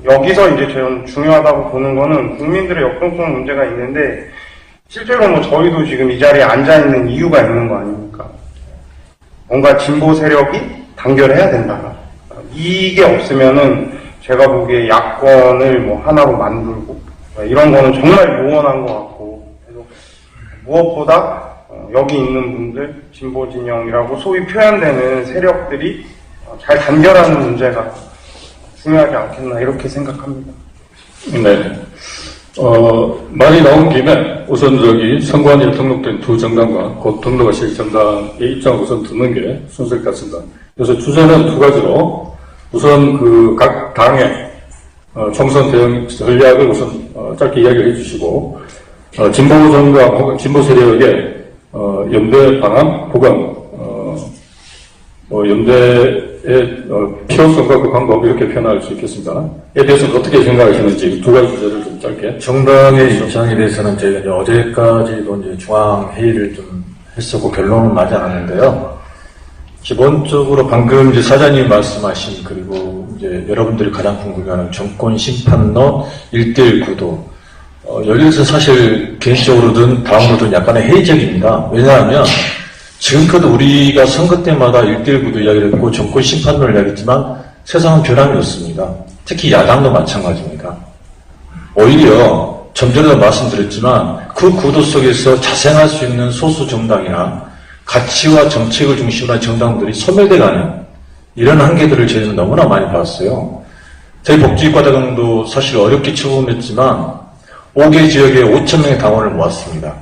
여기서 이제 저는 중요하다고 보는 거는 국민들의 역동성 문제가 있는데, 실제로 뭐 저희도 지금 이 자리에 앉아있는 이유가 있는 거 아닙니까? 뭔가 진보 세력이 단결해야 된다. 이게 없으면은 제가 보기에 야권을 뭐 하나로 만들고 이런 거는 정말 무원한 것 같고, 그래서 무엇보다 여기 있는 분들, 진보 진영이라고 소위 표현되는 세력들이 잘 단결하는 문제가 중요하지 않겠나 이렇게 생각합니다. 네. 말이 나온 김에 우선 선관위에 등록된 두 정당과 곧 등록하실 정당의 입장을 우선 듣는 게 순서일 것 같습니다. 그래서 주제는 두 가지로 우선 각 당의 총선 대응 전략을 우선 짧게 이야기를 해주시고, 진보 정당 혹은 진보 세력의 연대 방안, 보강, 연대의 필요성과 그 방법, 이렇게 표현할 수 있겠습니다. 에 대해서는 어떻게 생각하시는지 두 가지 주제를 좀 짧게. 정당의 입장에 대해서는 저희가 이제 어제까지도 이제 중앙회의를 좀 했었고 결론은 나지 않았는데요. 기본적으로 방금 이제 사장님이 말씀하신, 그리고 이제 여러분들이 가장 궁금해하는 정권 심판론 1대1 구도, 여기서 사실 개인적으로든 당으로든 약간의 회의적입니다. 왜냐하면 지금까지 우리가 선거 때마다 1대1 구도 이야기를 했고 정권 심판론을 이야기했지만 세상은 변함이 없습니다. 특히 야당도 마찬가지입니다. 오히려 좀 전에도 말씀드렸지만 그 구도 속에서 자생할 수 있는 소수 정당이나 가치와 정책을 중심으로 한 정당들이 소멸돼가는 이런 한계들을 저희는 너무나 많이 봤어요. 저희 복지과당도 사실 어렵게 처음했지만 5개 지역에 5,000명의 당원을 모았습니다.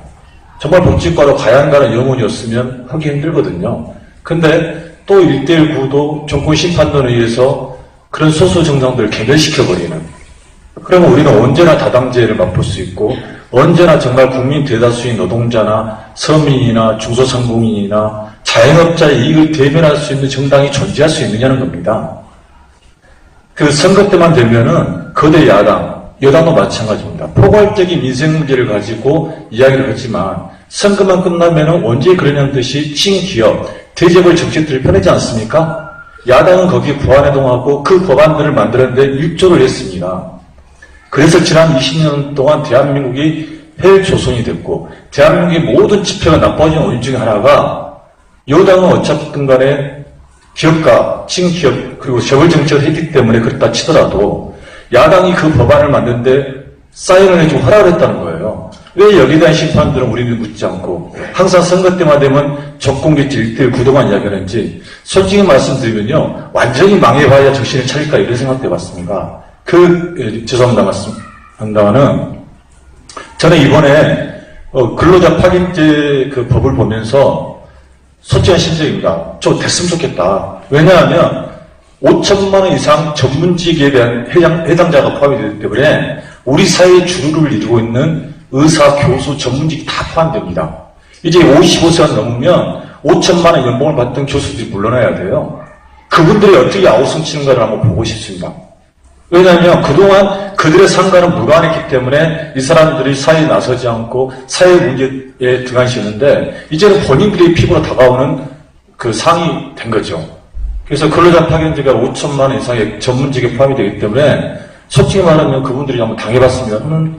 정말 복지과로 가야 한다는 염원이었으면 하기 힘들거든요. 근데 또 1대1 구도 정권 심판론에 의해서 그런 소수 정당들을 괴멸시켜버리는, 그러면 우리는 언제나 다당제를 맛볼 수 있고 언제나 정말 국민 대다수인 노동자나 서민이나 중소상공인이나 자영업자의 이익을 대변할 수 있는 정당이 존재할 수 있느냐는 겁니다. 그 선거 때만 되면은 거대 야당, 여당도 마찬가지입니다. 포괄적인 민생 문제를 가지고 이야기를 하지만 선거만 끝나면은 언제 그러냐는 듯이 친기업, 대재벌 정책들을 펴내지 않습니까? 야당은 거기에 부안해동하고 그 법안들을 만드는데 일조를 했습니다. 그래서 지난 20년 동안 대한민국이 헬조선이 됐고 대한민국의 모든 지표가 나빠진 원인 중에 하나가 여당은 어차피 간에 기업가, 친기업 그리고 재벌 정책을 했기 때문에 그렇다 치더라도 야당이 그 법안을 만드는데 사인을 해주고 허락을 했다는 거예요. 왜 여기에 대한 심판들은 우리는 묻지 않고 항상 선거 때만 되면 정권개최 1대1 구도만 이야기하는지, 솔직히 말씀드리면요, 완전히 망해봐야 정신을 차릴까 이런 생각도 해봤습니다. 죄송합니다 말씀한다는, 저는 이번에 근로자 파견제 그 법을 보면서 솔직한 심정입니다. 저 됐으면 좋겠다. 왜냐하면 5천만 원 이상 전문직에 대한 해당자가 포함이 되기 때문에 우리 사회의 주류를 이루고 있는 의사, 교수, 전문직이 다 포함됩니다. 이제 55세가 넘으면 5천만 원 연봉을 받던 교수들이 물러나야 돼요. 그분들이 어떻게 아우성 치는가를 한번 보고 싶습니다. 왜냐하면 그동안 그들의 상관은 무관했기 때문에 이 사람들이 사회에 나서지 않고 사회 문제에 등한시했는데 이제는 본인들의 피부로 다가오는 그 상이 된 거죠. 그래서 근로자 파견제가 5천만 원 이상의 전문직에 포함이 되기 때문에 솔직히 말하면 그분들이 한번 당해봤으면 하는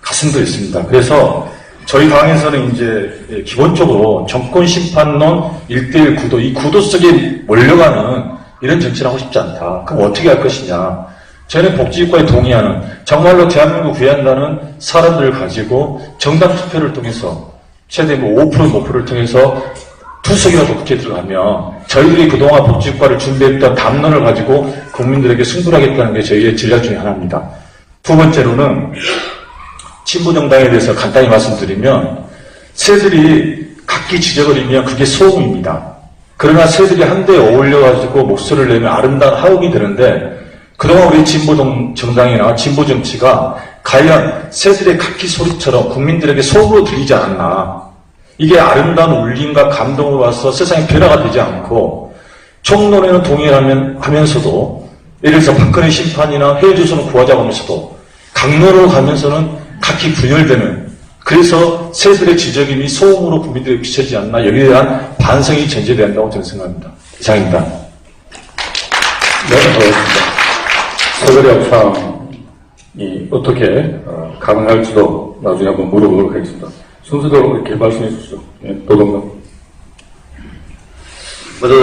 가슴도 있습니다. 그래서 저희 당에서는 이제 기본적으로 정권 심판론 1대1 구도, 이 구도 속에 몰려가는 이런 정치를 하고 싶지 않다. 그럼 어떻게 할 것이냐. 저는 복지국가에 동의하는, 정말로 대한민국 위한다는 사람들을 가지고 정당 투표를 통해서 최대 5% 목표를 통해서 투석이라도 국회에 들어가면 저희들이 그동안 복지국가를 준비했던 담론을 가지고 국민들에게 승부하겠다는 게 저희의 전략 중에 하나입니다. 두 번째로는 친부정당에 대해서 간단히 말씀드리면, 새들이 각기 지저거리면 그게 소음입니다. 그러나 새들이 한데 어울려가지고 목소리를 내면 아름다운 하음이 되는데, 그동안 우리 진보정당이나 진보정치가 과연 새들의 각기 소리처럼 국민들에게 소음으로 들리지 않았나. 이게 아름다운 울림과 감동으로 와서 세상에 변화가 되지 않고, 총론에는 동의하면서도, 예를 들어서 박근혜 심판이나 해외조선을 구하자고 하면서도, 강론으로 가면서는 각기 분열되는, 그래서 새들의 지적임이 소음으로 국민들에게 비춰지지 않나, 여기에 대한 반성이 전제돼야 한다고 저는 생각합니다. 이상입니다. 네, 고맙습니다. 서거리 합창이 어떻게 가능할지도 나중에 한번 물어보도록 하겠습니다. 순서대로 이렇게 말씀해 주시죠. 예, 노동당. 먼저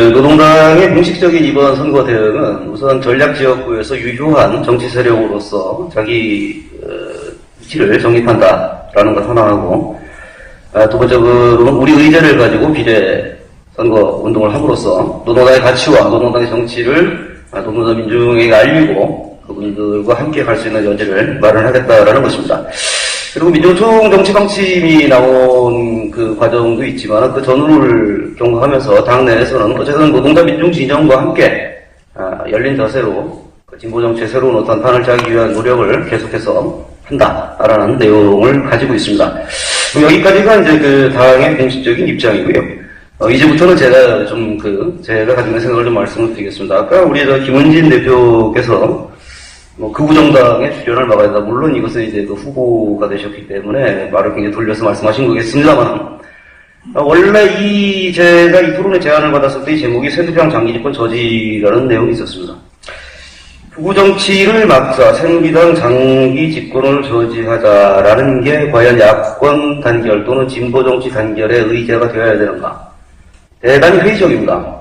노동당의 공식적인 이번 선거 대응은 우선 전략지역구에서 유효한 정치 세력으로서 자기 위치를 정립한다라는 것 하나 하고, 두 번째로는 우리 의제를 가지고 비례 선거 운동을 함으로써 노동당의 가치와 노동당의 정치를 노동자 민중에게 알리고 그분들과 함께 갈 수 있는 여지를 마련하겠다라는 것입니다. 그리고 민주노총 정치 방침이 나온 그 과정도 있지만 그 전후를 경험하면서 당내에서는 어쨌든 노동자 민중 진영과 함께 열린 자세로 진보 정치의 새로운 어떤 판을 짜기 위한 노력을 계속해서 한다라는 내용을 가지고 있습니다. 여기까지가 이제 그 당의 공식적인 입장이고요. 이제부터는 제가 제가 가지고 있는 생각을 좀 말씀을 드리겠습니다. 아까 우리 김은진 대표께서 극우 정당의 출연을 막아야 된다. 물론 이것은 이제 그 후보가 되셨기 때문에 말을 굉장히 돌려서 말씀하신 거겠습니다만, 원래 제가 이 토론의 제안을 받았을 때 이 제목이 새누리당 장기집권 저지라는 내용이 있었습니다. 극우 정치를 막자 새누리당 장기 집권을 저지하자라는 게 과연 야권 단결 또는 진보 정치 단결의 의제가 되어야 되는가? 대단히 회의적입니다.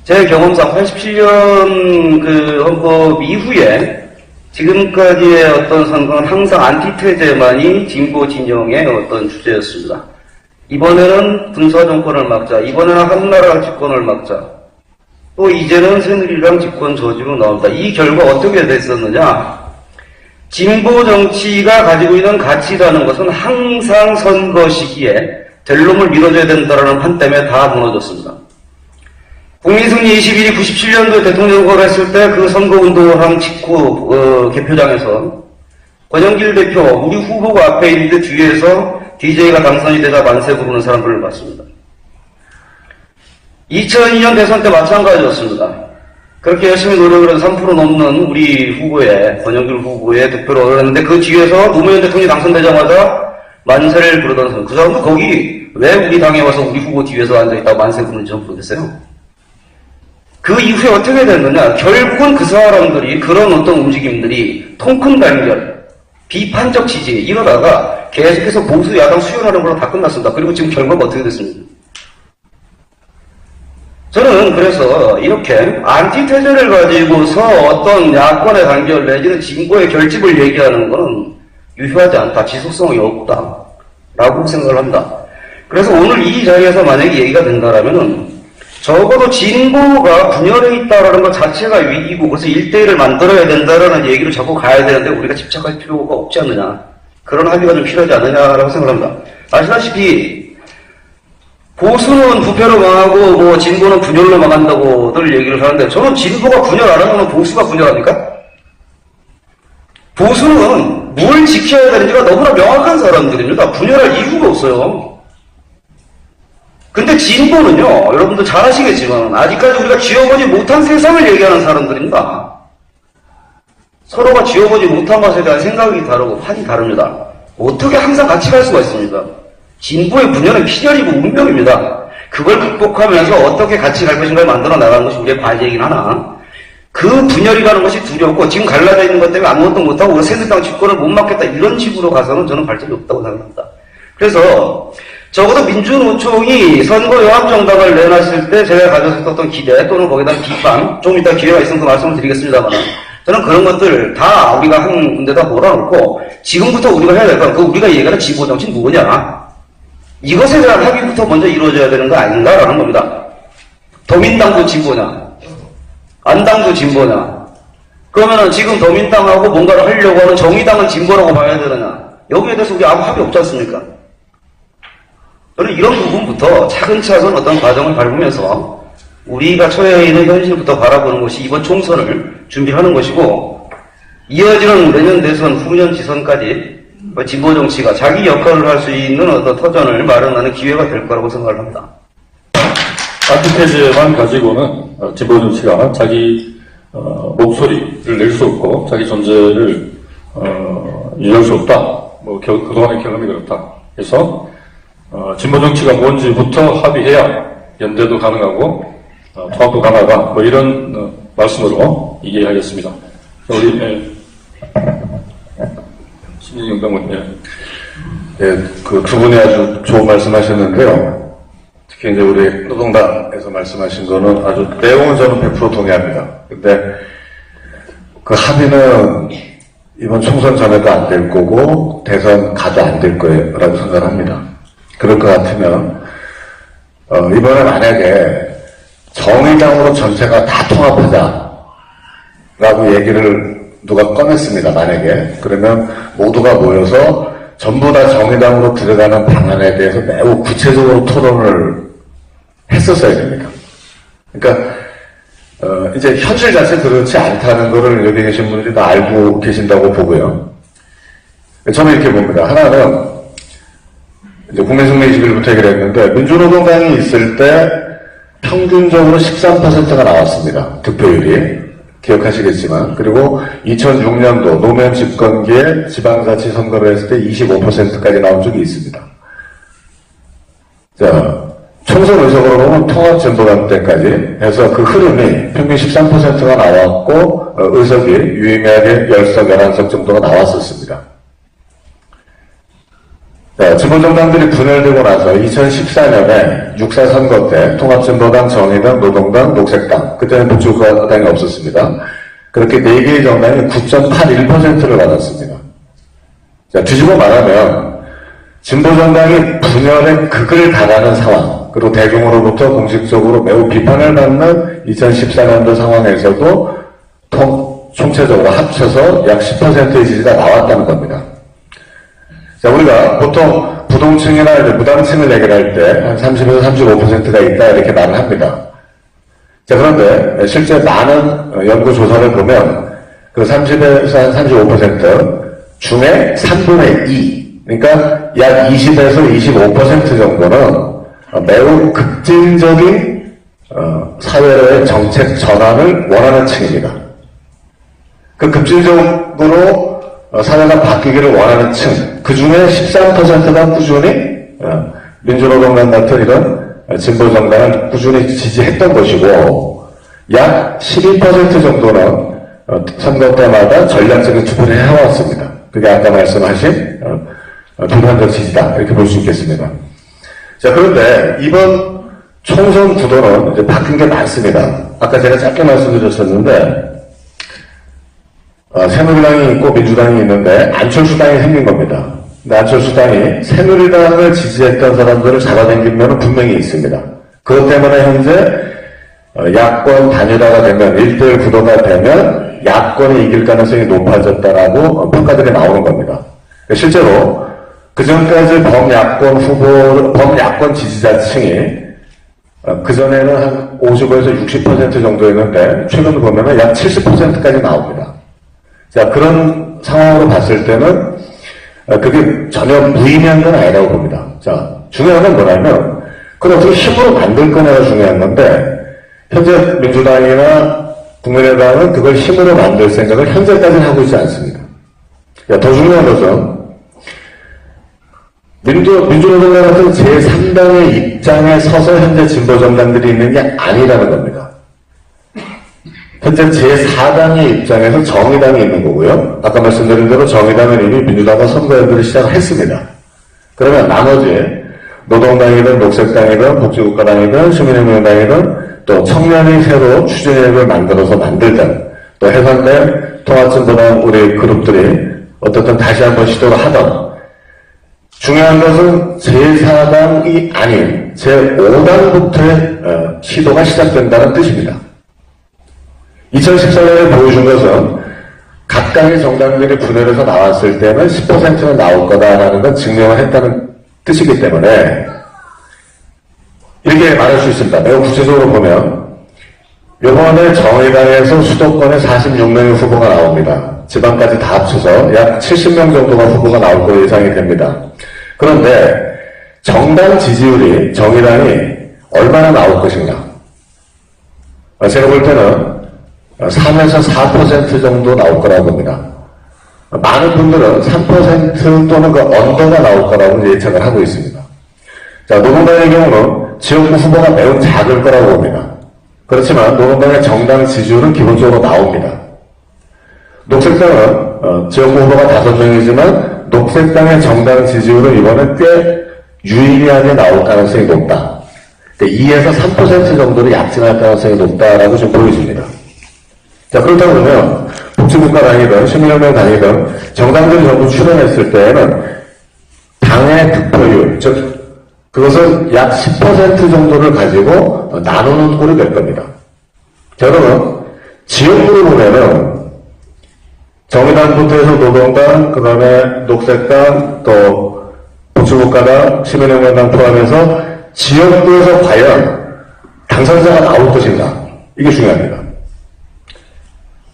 제 경험상 87년 그 헌법 이후에 지금까지의 어떤 선거는 항상 안티테제만이 진보 진영의 어떤 주제였습니다. 이번에는 군사 정권을 막자, 이번에는 한나라 집권을 막자, 또 이제는 새누리당 집권 저지로 나옵니다. 이 결과 어떻게 됐었느냐? 진보 정치가 가지고 있는 가치라는 것은 항상 선거 시기에 될 놈을 밀어줘야 된다는 판 때문에 다 무너졌습니다. 국민승리 21이 97년도에 대통령 선거를 했을 때 그 선거운동을 한 직후 개표장에서 권영길 대표 우리 후보가 앞에 있는데 뒤에서 DJ가 당선이 되자 만세 부르는 사람들을 봤습니다. 2002년 대선 때 마찬가지였습니다. 그렇게 열심히 노력을 해서 3% 넘는 우리 후보의 권영길 후보의 득표를 얻었는데 그 뒤에서 노무현 대통령이 당선되자마자 만세를 부르던 사람, 그 사람도 거기 왜 우리 당에 와서 우리 후보 뒤에서 앉아있다고 만세 부르는지 좀 모르겠어요. 그 이후에 어떻게 됐느냐? 결국은 그 사람들이 그런 어떤 움직임들이 통큰 단결, 비판적 지지 이러다가 계속해서 보수 야당 수혈하는 걸로 다 끝났습니다. 그리고 지금 결과가 어떻게 됐습니까? 저는 그래서 이렇게 안티테제를 가지고서 어떤 야권의 단결 내지는 진보의 결집을 얘기하는 것은 유효하지 않다, 지속성이 없다 라고 생각을 합니다. 그래서 오늘 이 자리에서 만약에 얘기가 된다라면은 적어도 진보가 분열해 있다라는 것 자체가 위기고 그래서 1대1을 만들어야 된다라는 얘기를 자꾸 가야 되는데 우리가 집착할 필요가 없지 않느냐, 그런 합의가 좀 필요하지 않느냐라고 생각합니다. 아시다시피 보수는 부패로 망하고 진보는 분열로 망한다고들 얘기를 하는데 저는 진보가 분열 안 하면 보수가 분열합니까? 보수는 뭘 지켜야 되는지가 너무나 명확한 사람들입니다. 분열할 이유가 없어요. 근데 진보는요, 여러분들 잘 아시겠지만 아직까지 우리가 쥐어보지 못한 세상을 얘기하는 사람들입니다. 서로가 쥐어보지 못한 것에 대한 생각이 다르고 판이 다릅니다. 어떻게 항상 같이 갈 수가 있습니까? 진보의 분열은 필연이고 운명입니다. 그걸 극복하면서 어떻게 같이 갈 것인가를 만들어 나가는 것이 우리의 과제이긴 하나 그 분열이라는 것이 두렵고 지금 갈라져 있는 것 때문에 아무것도 못하고 새누리당 집권을 못 막겠다 이런 식으로 가서는 저는 발전이 없다고 생각합니다. 그래서 적어도 민주노총이 선거연합정당을 내놨을 때 제가 가졌었던 기대 또는 거기에 대한 비판, 좀 이따 기회가 있으면 그 말씀을 드리겠습니다만 저는 그런 것들 다 우리가 한 군데다 몰아놓고 지금부터 우리가 해야 될 건 그 우리가 얘기하는 진보정치는 뭐냐, 이것에 대한 합의부터 먼저 이루어져야 되는 거 아닌가라는 겁니다. 더민당도 진보냐, 안당도 진보냐, 그러면은 지금 더민당하고 뭔가를 하려고 하는 정의당은 진보라고 봐야 되느냐, 여기에 대해서 우리 아무 합의 없지 않습니까? 저는 이런 부분부터 차근차근 어떤 과정을 밟으면서 우리가 처해 있는 현실부터 바라보는 것이 이번 총선을 준비하는 것이고 이어지는 내년 대선, 후년 지선까지 진보 정치가 자기 역할을 할 수 있는 어떤 터전을 마련하는 기회가 될 거라고 생각을 합니다. 안티테제만 가지고는 진보 정치가 자기 목소리를 낼 수 없고 자기 존재를 이해할 수 없다. 그동안의 경험이 그렇다. 그래서 진보 정치가 뭔지부터 합의해야 연대도 가능하고 통합도 가능하다. 이런 말씀으로 이해하겠습니다. 우리, 신진영당원, 예, 그 두 분이 아주 좋은 말씀하셨는데요. 특히 이제 우리 노동당에서 말씀하신 거는 아주 내용은 저는 100% 동의합니다. 근데 그 합의는 이번 총선 전에도 안 될 거고 대선 가도 안 될 거라고 생각합니다. 그럴 것 같으면 이번에 만약에 정의당으로 전체가 다 통합하자라고 얘기를 누가 꺼냈습니다. 만약에 그러면 모두가 모여서 전부 다 정의당으로 들어가는 방안에 대해서 매우 구체적으로 토론을 했었어야 됩니다. 그러니까 이제 현실 자체 그렇지 않다는 거를 여기 계신 분들이 다 알고 계신다고 보고요. 저는 이렇게 봅니다. 하나는 이제 국민승리 21부터 얘기를 했는데 민주노동당이 있을 때 평균적으로 13%가 나왔습니다. 득표율이. 기억하시겠지만 그리고 2006년도 노무현 집권기에 지방자치 선거를 했을 때 25%까지 나온 적이 있습니다. 자, 총선 의석으로 보면 통합진보당 때까지 해서 그 흐름이 평균 13%가 나왔고 의석이 유의미하게 10석, 11석 정도가 나왔었습니다. 자, 진보정당들이 분열되고 나서 2014년에 6.4 선거 때 통합진보당, 정의당, 노동당, 녹색당 그때는 복지국가당이 없었습니다. 그렇게 4개의 정당이 9.81%를 받았습니다. 자, 뒤집어 말하면 진보정당이 분열의 극을 달하는 상황 그리고 대중으로부터 공식적으로 매우 비판을 받는 2014년도 상황에서도 총체적으로 합쳐서 약 10%의 지지가 나왔다는 겁니다. 자, 우리가 보통 부동층이나 이제 무당층을 얘기할 때 한 30에서 35%가 있다 이렇게 말을 합니다. 자, 그런데 실제 많은 연구 조사를 보면 그 30에서 한 35% 중에 3분의 2, 그러니까 약 20에서 25% 정도는 매우 급진적인 사회로의 정책 전환을 원하는 층입니다. 그 급진적으로 사회가 바뀌기를 원하는 층, 그 중에 13%가 꾸준히 민주노동당 같은 이런 진보정당을 꾸준히 지지했던 것이고 약 12% 정도는 선거 때마다 전략적인 투표를 해왔습니다. 그게 아까 말씀하신 비판적 지지다 이렇게 볼 수 있겠습니다. 자, 그런데 이번 총선 구도는 이제 바뀐 게 많습니다. 아까 제가 짧게 말씀드렸었는데 새누리당이 있고 민주당이 있는데 안철수당이 생긴 겁니다. 근데 안철수당이 새누리당을 지지했던 사람들을 잡아당긴 면은 분명히 있습니다. 그것 때문에 현재 야권 단일화가 되면 1대1 구도가 되면 야권이 이길 가능성이 높아졌다라고 평가들이 나오는 겁니다. 실제로 그전까지 범야권 지지자층이 그전에는 한 55에서 60% 정도였는데 최근 보면은 약 70%까지 나옵니다. 자, 그런 상황으로 봤을 때는 그게 전혀 무의미한 건 아니라고 봅니다. 자, 중요한 건 뭐냐면 그걸 어떻게 힘으로 만들 거냐가 중요한 건데 현재 민주당이나 국민의당은 그걸 힘으로 만들 생각을 현재까지는 하고 있지 않습니다. 더 중요한 것은 민주노동당 같은 제3당의 입장에 서서 현재 진보정당들이 있는 게 아니라는 겁니다. 현재 제4당의 입장에서 정의당이 있는 거고요. 아까 말씀드린 대로 정의당은 이미 민주당과 선거 연대를 시작을 했습니다. 그러면 나머지 노동당이든 녹색당이든 복지국가당이든 시민혁명당이든 또 청년이 새로 추진력을 만들어서 만들든 또 해산된 통합진보당 우리 그룹들이 어떻든 다시 한번 시도를 하던 중요한 것은 제4당이 아닌 제5당부터의 시도가 시작된다는 뜻입니다. 2014년에 보여준 것은 각각의 정당들이 분열해서 나왔을 때는 10%는 나올 거다라는 건 증명을 했다는 뜻이기 때문에 이렇게 말할 수 있습니다. 매우 구체적으로 보면 이번에 정의당에서 수도권에 46명의 후보가 나옵니다. 지방까지 다 합쳐서 약 70명 정도가 후보가 나올 거로 예상이 됩니다. 그런데 정당 지지율이 정의당이 얼마나 나올 것인가? 제가 볼 때는 3에서 4% 정도 나올 거라고 봅니다. 많은 분들은 3% 또는 그 언더가 나올 거라고 예측을 하고 있습니다. 자, 노동당의 경우는 지역구 후보가 매우 작을 거라고 봅니다. 그렇지만 노동당의 정당 지지율은 기본적으로 나옵니다. 녹색당은 지역구 후보가 5명이지만 녹색당의 정당 지지율은 이번에 꽤 유의미하게 나올 가능성이 높다. 그러니까 2에서 3% 정도로 약진할 가능성이 높다라고 지금 보여집니다. 자, 그렇다 보면 복지국가당이든 시민혁명당이든 정당들이 전부 출연했을 때에는 당의 득표율, 즉 그것을 약 10% 정도를 가지고 나누는 꼴이 될 겁니다. 자, 그러면 지역구를 보면은 정의당부터 해서 노동당, 그 다음에 녹색당, 또 복지국가당, 시민혁명당 포함해서 지역구에서 과연 당선자가 나올 것인가, 이게 중요합니다.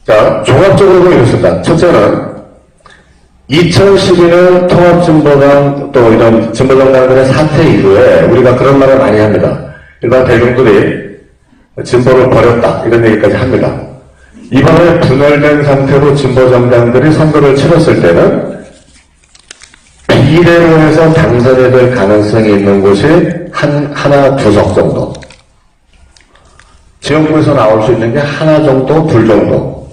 자, 종합적으로 이렇습니다. 첫째는 2012년 통합진보당 또 이런 진보정당들의 사퇴 이후에 우리가 그런 말을 많이 합니다. 일반 대중들이 진보를 버렸다, 이런 얘기까지 합니다. 이번에 분열된 상태로 진보정당들이 선거를 치렀을 때는 비례로 해서 당선이 될 가능성이 있는 곳이 하나, 두 석 정도. 지역구에서 나올 수 있는 게 하나 정도, 둘 정도.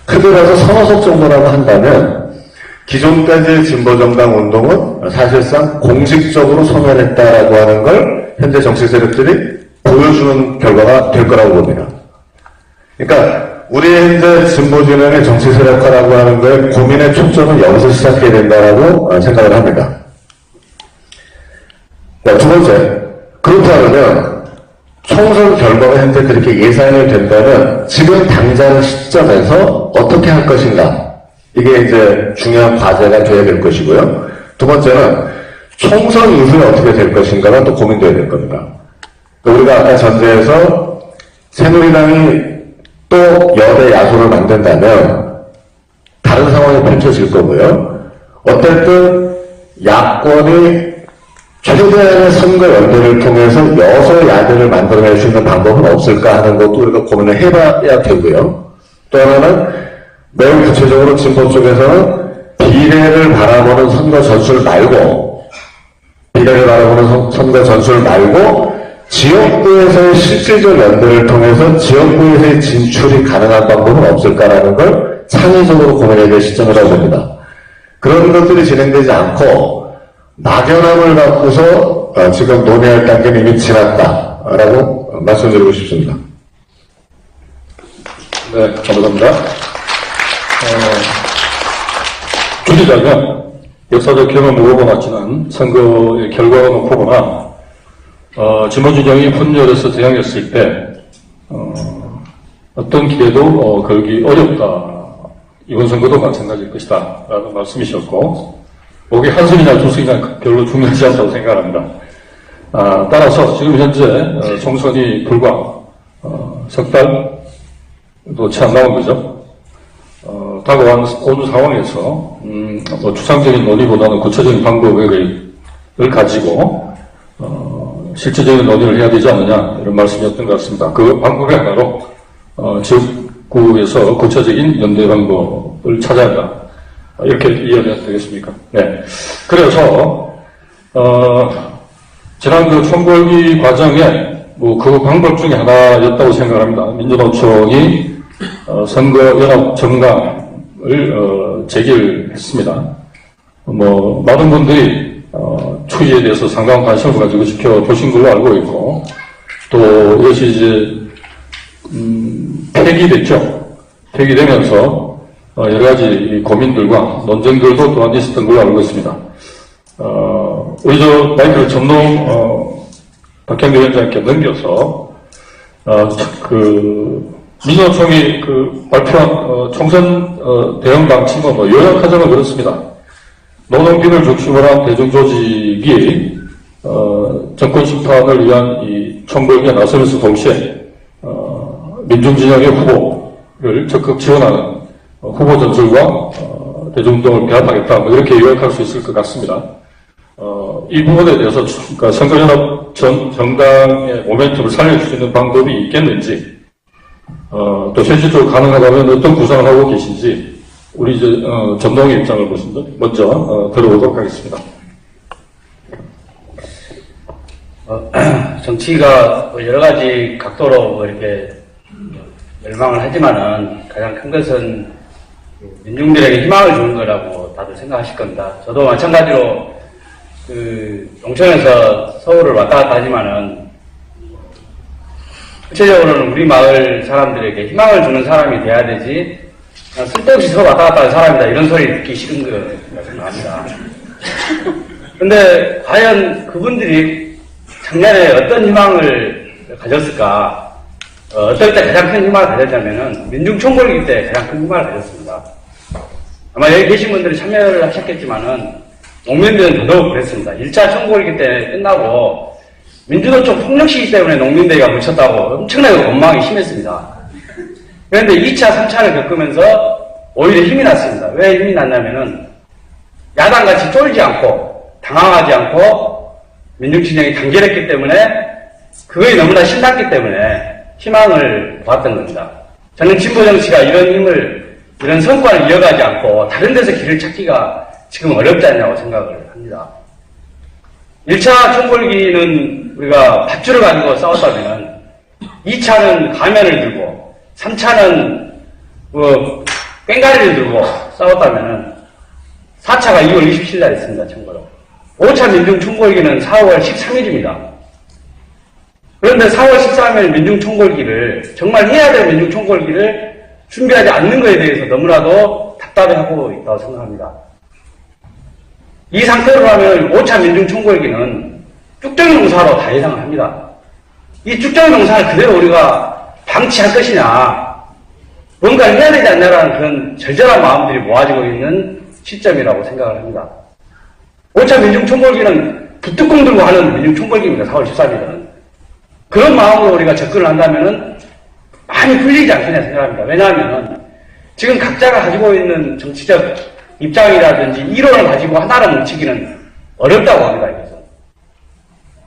크더라도 서너 석 정도라고 한다면 기존까지의 진보정당 운동은 사실상 공식적으로 소멸했다라고 하는 걸 현재 정치 세력들이 보여주는 결과가 될 거라고 봅니다. 그러니까 우리 현재 진보진영의 정치 세력화라고 하는 거에 고민의 초점은 여기서 시작해야 된다라고 생각을 합니다. 자, 두 번째, 그렇다면 총선 결과가 현재 그렇게 예상이 된다면 지금 당장 시점에서 어떻게 할 것인가, 이게 이제 중요한 과제가 되어야 될 것이고요. 두 번째는 총선 이후에 어떻게 될 것인가가 또 고민되어야 될 겁니다. 우리가 아까 전제에서 새누리당이 또 여대 야소를 만든다면 다른 상황이 펼쳐질 거고요. 어쨌든 야권이 최대한의 선거 연대를 통해서 여소야대를 만들어낼 수 있는 방법은 없을까 하는 것도 우리가 고민을 해봐야 되고요. 또 하나는 매우 구체적으로 진보 쪽에서는 비례를 바라보는 선거 전술 말고 지역구에서의 실질적 연대를 통해서 지역구에서의 진출이 가능한 방법은 없을까라는 걸 창의적으로 고민해야 될 시점이라고 봅니다. 그런 것들이 진행되지 않고 막연함을 갖고서 지금 논의할 단계는 이미 지났다라고 말씀드리고 싶습니다. 네, 감사합니다. 줄이자면 역사적 경험을 보고 맞지는 선거의 결과가 놓고 보나 진보진영이 분열해서 대항했을 때 어떤 기대도 걸기 어렵다. 이번 선거도 마찬가지일 것이다. 라는 말씀이셨고 목이 한숨이냐 두숨이냐 별로 중요하지 않다고 생각합니다. 따라서 지금 현재 총선이 불과 석 달도 채 안 남은 거죠. 다가온 상황에서 추상적인 논의보다는 구체적인 방법을 가지고 실질적인 논의를 해야 되지 않느냐, 이런 말씀이었던 것 같습니다. 그 방법이 하나로 지역구에서 구체적인 연대 방법을 찾아야 한다, 이렇게 이해가 되겠습니까? 네. 그래서 지난 그 총궐기 과정에 그 방법 중에 하나였다고 생각합니다. 민주노총이 선거연합 정강을 제기를 했습니다. 많은 분들이 추이에 대해서 상당한 관심을 가지고 지켜보신 걸로 알고 있고, 또 이것이 이제 폐기됐죠. 폐기되면서 여러 가지 고민들과 논쟁들도 또한 있었던 걸로 알고 있습니다. 우리 마이크를 전농 박형규 위원장님께 넘겨서 민주노총이 발표한 총선 대응 방침은 요약하자면 그렇습니다. 노동기를 중심으로 한 대중조직이 정권 심판을 위한 이 총궐기에 나서면서 동시에 민중진영의 후보를 적극 지원하는 후보 전술과 대중운동을 배합하겠다, 이렇게 요약할 수 있을 것 같습니다. 이 부분에 대해서 그러니까 선거연합 정당의 모멘텀을 살릴 수 있는 방법이 있겠는지, 또 현실적으로 가능하다면 어떤 구상을 하고 계신지, 우리 이제 전동의 입장을 먼저 들어보도록 하겠습니다. 정치가 여러 가지 각도로 이렇게 멸망을 하지만은 가장 큰 것은 민중들에게 희망을 주는 거라고 다들 생각하실 겁니다. 저도 마찬가지로 농촌에서 서울을 왔다 갔다 하지만은 구체적으로는 우리 마을 사람들에게 희망을 주는 사람이 돼야 되지, 그냥 쓸데없이 서울 왔다 갔다 하는 사람이다 이런 소리 듣기 싫은 거라고 생각합니다. 근데 과연 그분들이 작년에 어떤 희망을 가졌을까? 어떨 때 가장 큰 희망을 가졌냐면은 민중총궐기 때 가장 큰 희망을 가졌습니다. 아마 여기 계신 분들이 참여를 하셨겠지만은 농민들은 더더욱 그랬습니다. 1차 총궐기 때 끝나고 민주노총 폭력 시기 때문에 농민대회가 묻혔다고 엄청나게 원망이 심했습니다. 그런데 2차, 3차를 겪으면서 오히려 힘이 났습니다. 왜 힘이 났냐면은 야당같이 쫄지 않고 당황하지 않고 민중진영이 단결했기 때문에 그거에 너무나 신났기 때문에 희망을 보았던 겁니다. 저는 진보 정치가 이런 성과를 이어가지 않고 다른 데서 길을 찾기가 지금 어렵지 않냐고 생각을 합니다. 1차 총궐기는 우리가 밧줄을 가지고 싸웠다면 2차는 가면을 들고 3차는 꽹가리를 들고 싸웠다면 4차가 2월 27일 날 있습니다. 참고로. 5차 민중총궐기는 4월 13일입니다. 그런데 4월 13일 민중총궐기를 정말 해야 될 민중총궐기를 준비하지 않는 것에 대해서 너무나도 답답해하고 있다고 생각합니다. 이 상태로 하면 5차 민중총궐기는 쭉정농사로 다 예상을 합니다. 이 쭉정농사를 그대로 우리가 방치할 것이냐, 뭔가를 해야 되지 않냐라는 그런 절절한 마음들이 모아지고 있는 시점이라고 생각을 합니다. 5차 민중총궐기는 부뚜껑 들고 하는 민중총궐기입니다. 4월 13일은. 그런 마음으로 우리가 접근을 한다면은 많이 풀리지 않겠냐 생각합니다. 왜냐하면 지금 각자가 가지고 있는 정치적 입장이라든지 이론을 가지고 하나를 뭉치기는 어렵다고 합니다. 그래서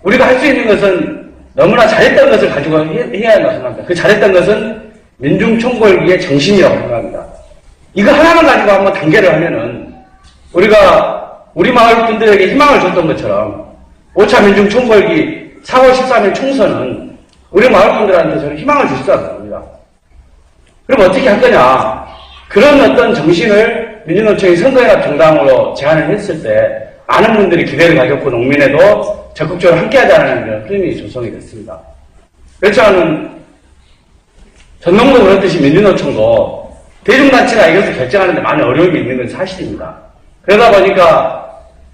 우리가 할 수 있는 것은 너무나 잘했던 것을 가지고 해야 한다고 생각합니다. 그 잘했던 것은 민중총궐기의 정신이라고 생각합니다. 이거 하나만 가지고 한번 단계를 하면은 우리가 우리 마을 분들에게 희망을 줬던 것처럼 5차 민중총궐기 4월 13일 총선은 우리 마을 분들한테 저는 희망을 줄 수 있습니다. 그럼 어떻게 할 거냐? 그런 어떤 정신을 민주노총이 선거연합 정당으로 제안을 했을 때 많은 분들이 기대를 가졌고 농민에도 적극적으로 함께하자는 그런 흐름이 조성이 됐습니다. 그렇지만은 전농도 그렇듯이 민주노총도 대중단체가 이것을 결정하는데 많은 어려움이 있는 건 사실입니다. 그러다 보니까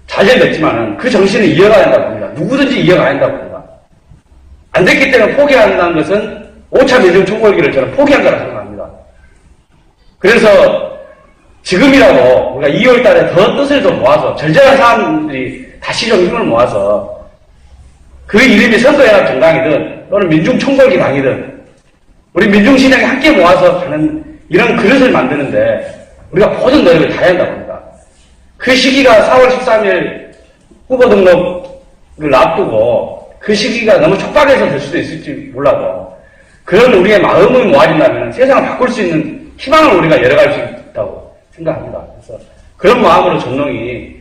좌절됐지만은 그 정신을 이어가야 한다고 봅니다. 누구든지 이어가야 한다고 봅니다. 안 됐기 때문에 포기한다는 것은 5차 민중총궐기를 저는 포기한 거라고 생각합니다. 그래서 지금이라도 우리가 2월 달에 더 뜻을 좀 모아서 절절한 사람들이 다시 좀 힘을 모아서 그 이름이 선거연합 정당이든 또는 민중총궐기 당이든 우리 민중신앙이 함께 모아서 가는 이런 그릇을 만드는데 우리가 모든 노력을 다해야 한다고 합니다. 그 시기가 4월 13일 후보 등록을 앞두고 그 시기가 너무 촉박해서 될 수도 있을지 몰라도 그런 우리의 마음을 모아진다면 세상을 바꿀 수 있는 희망을 우리가 열어갈 수 있다고 생각합니다. 그래서 그런 마음으로 전농이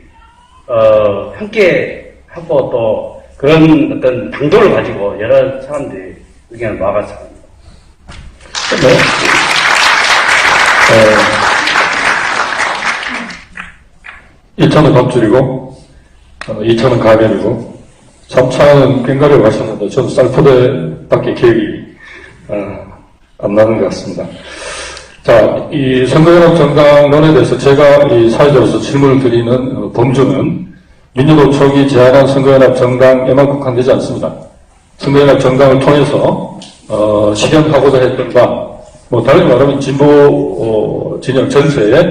함께 하고 또 그런 어떤 당도를 가지고 여러 사람들이 의견을 모아가서 합니다. 네. 1차는 밥줄이고 2차는 가면이고 3차는 꽹가리로 가셨는데 저는 쌀포대밖에 기억이 안 나는 것 같습니다. 자, 이 선거연합 정당론에 대해서 제가 이 사회자로서 질문을 드리는 범주는 민주노총이 제안한 선거연합 정당에만 국한되지 않습니다. 선거연합 정당을 통해서 실현하고자 했던 바, 뭐 다르게 말하면 진보 진영 전체에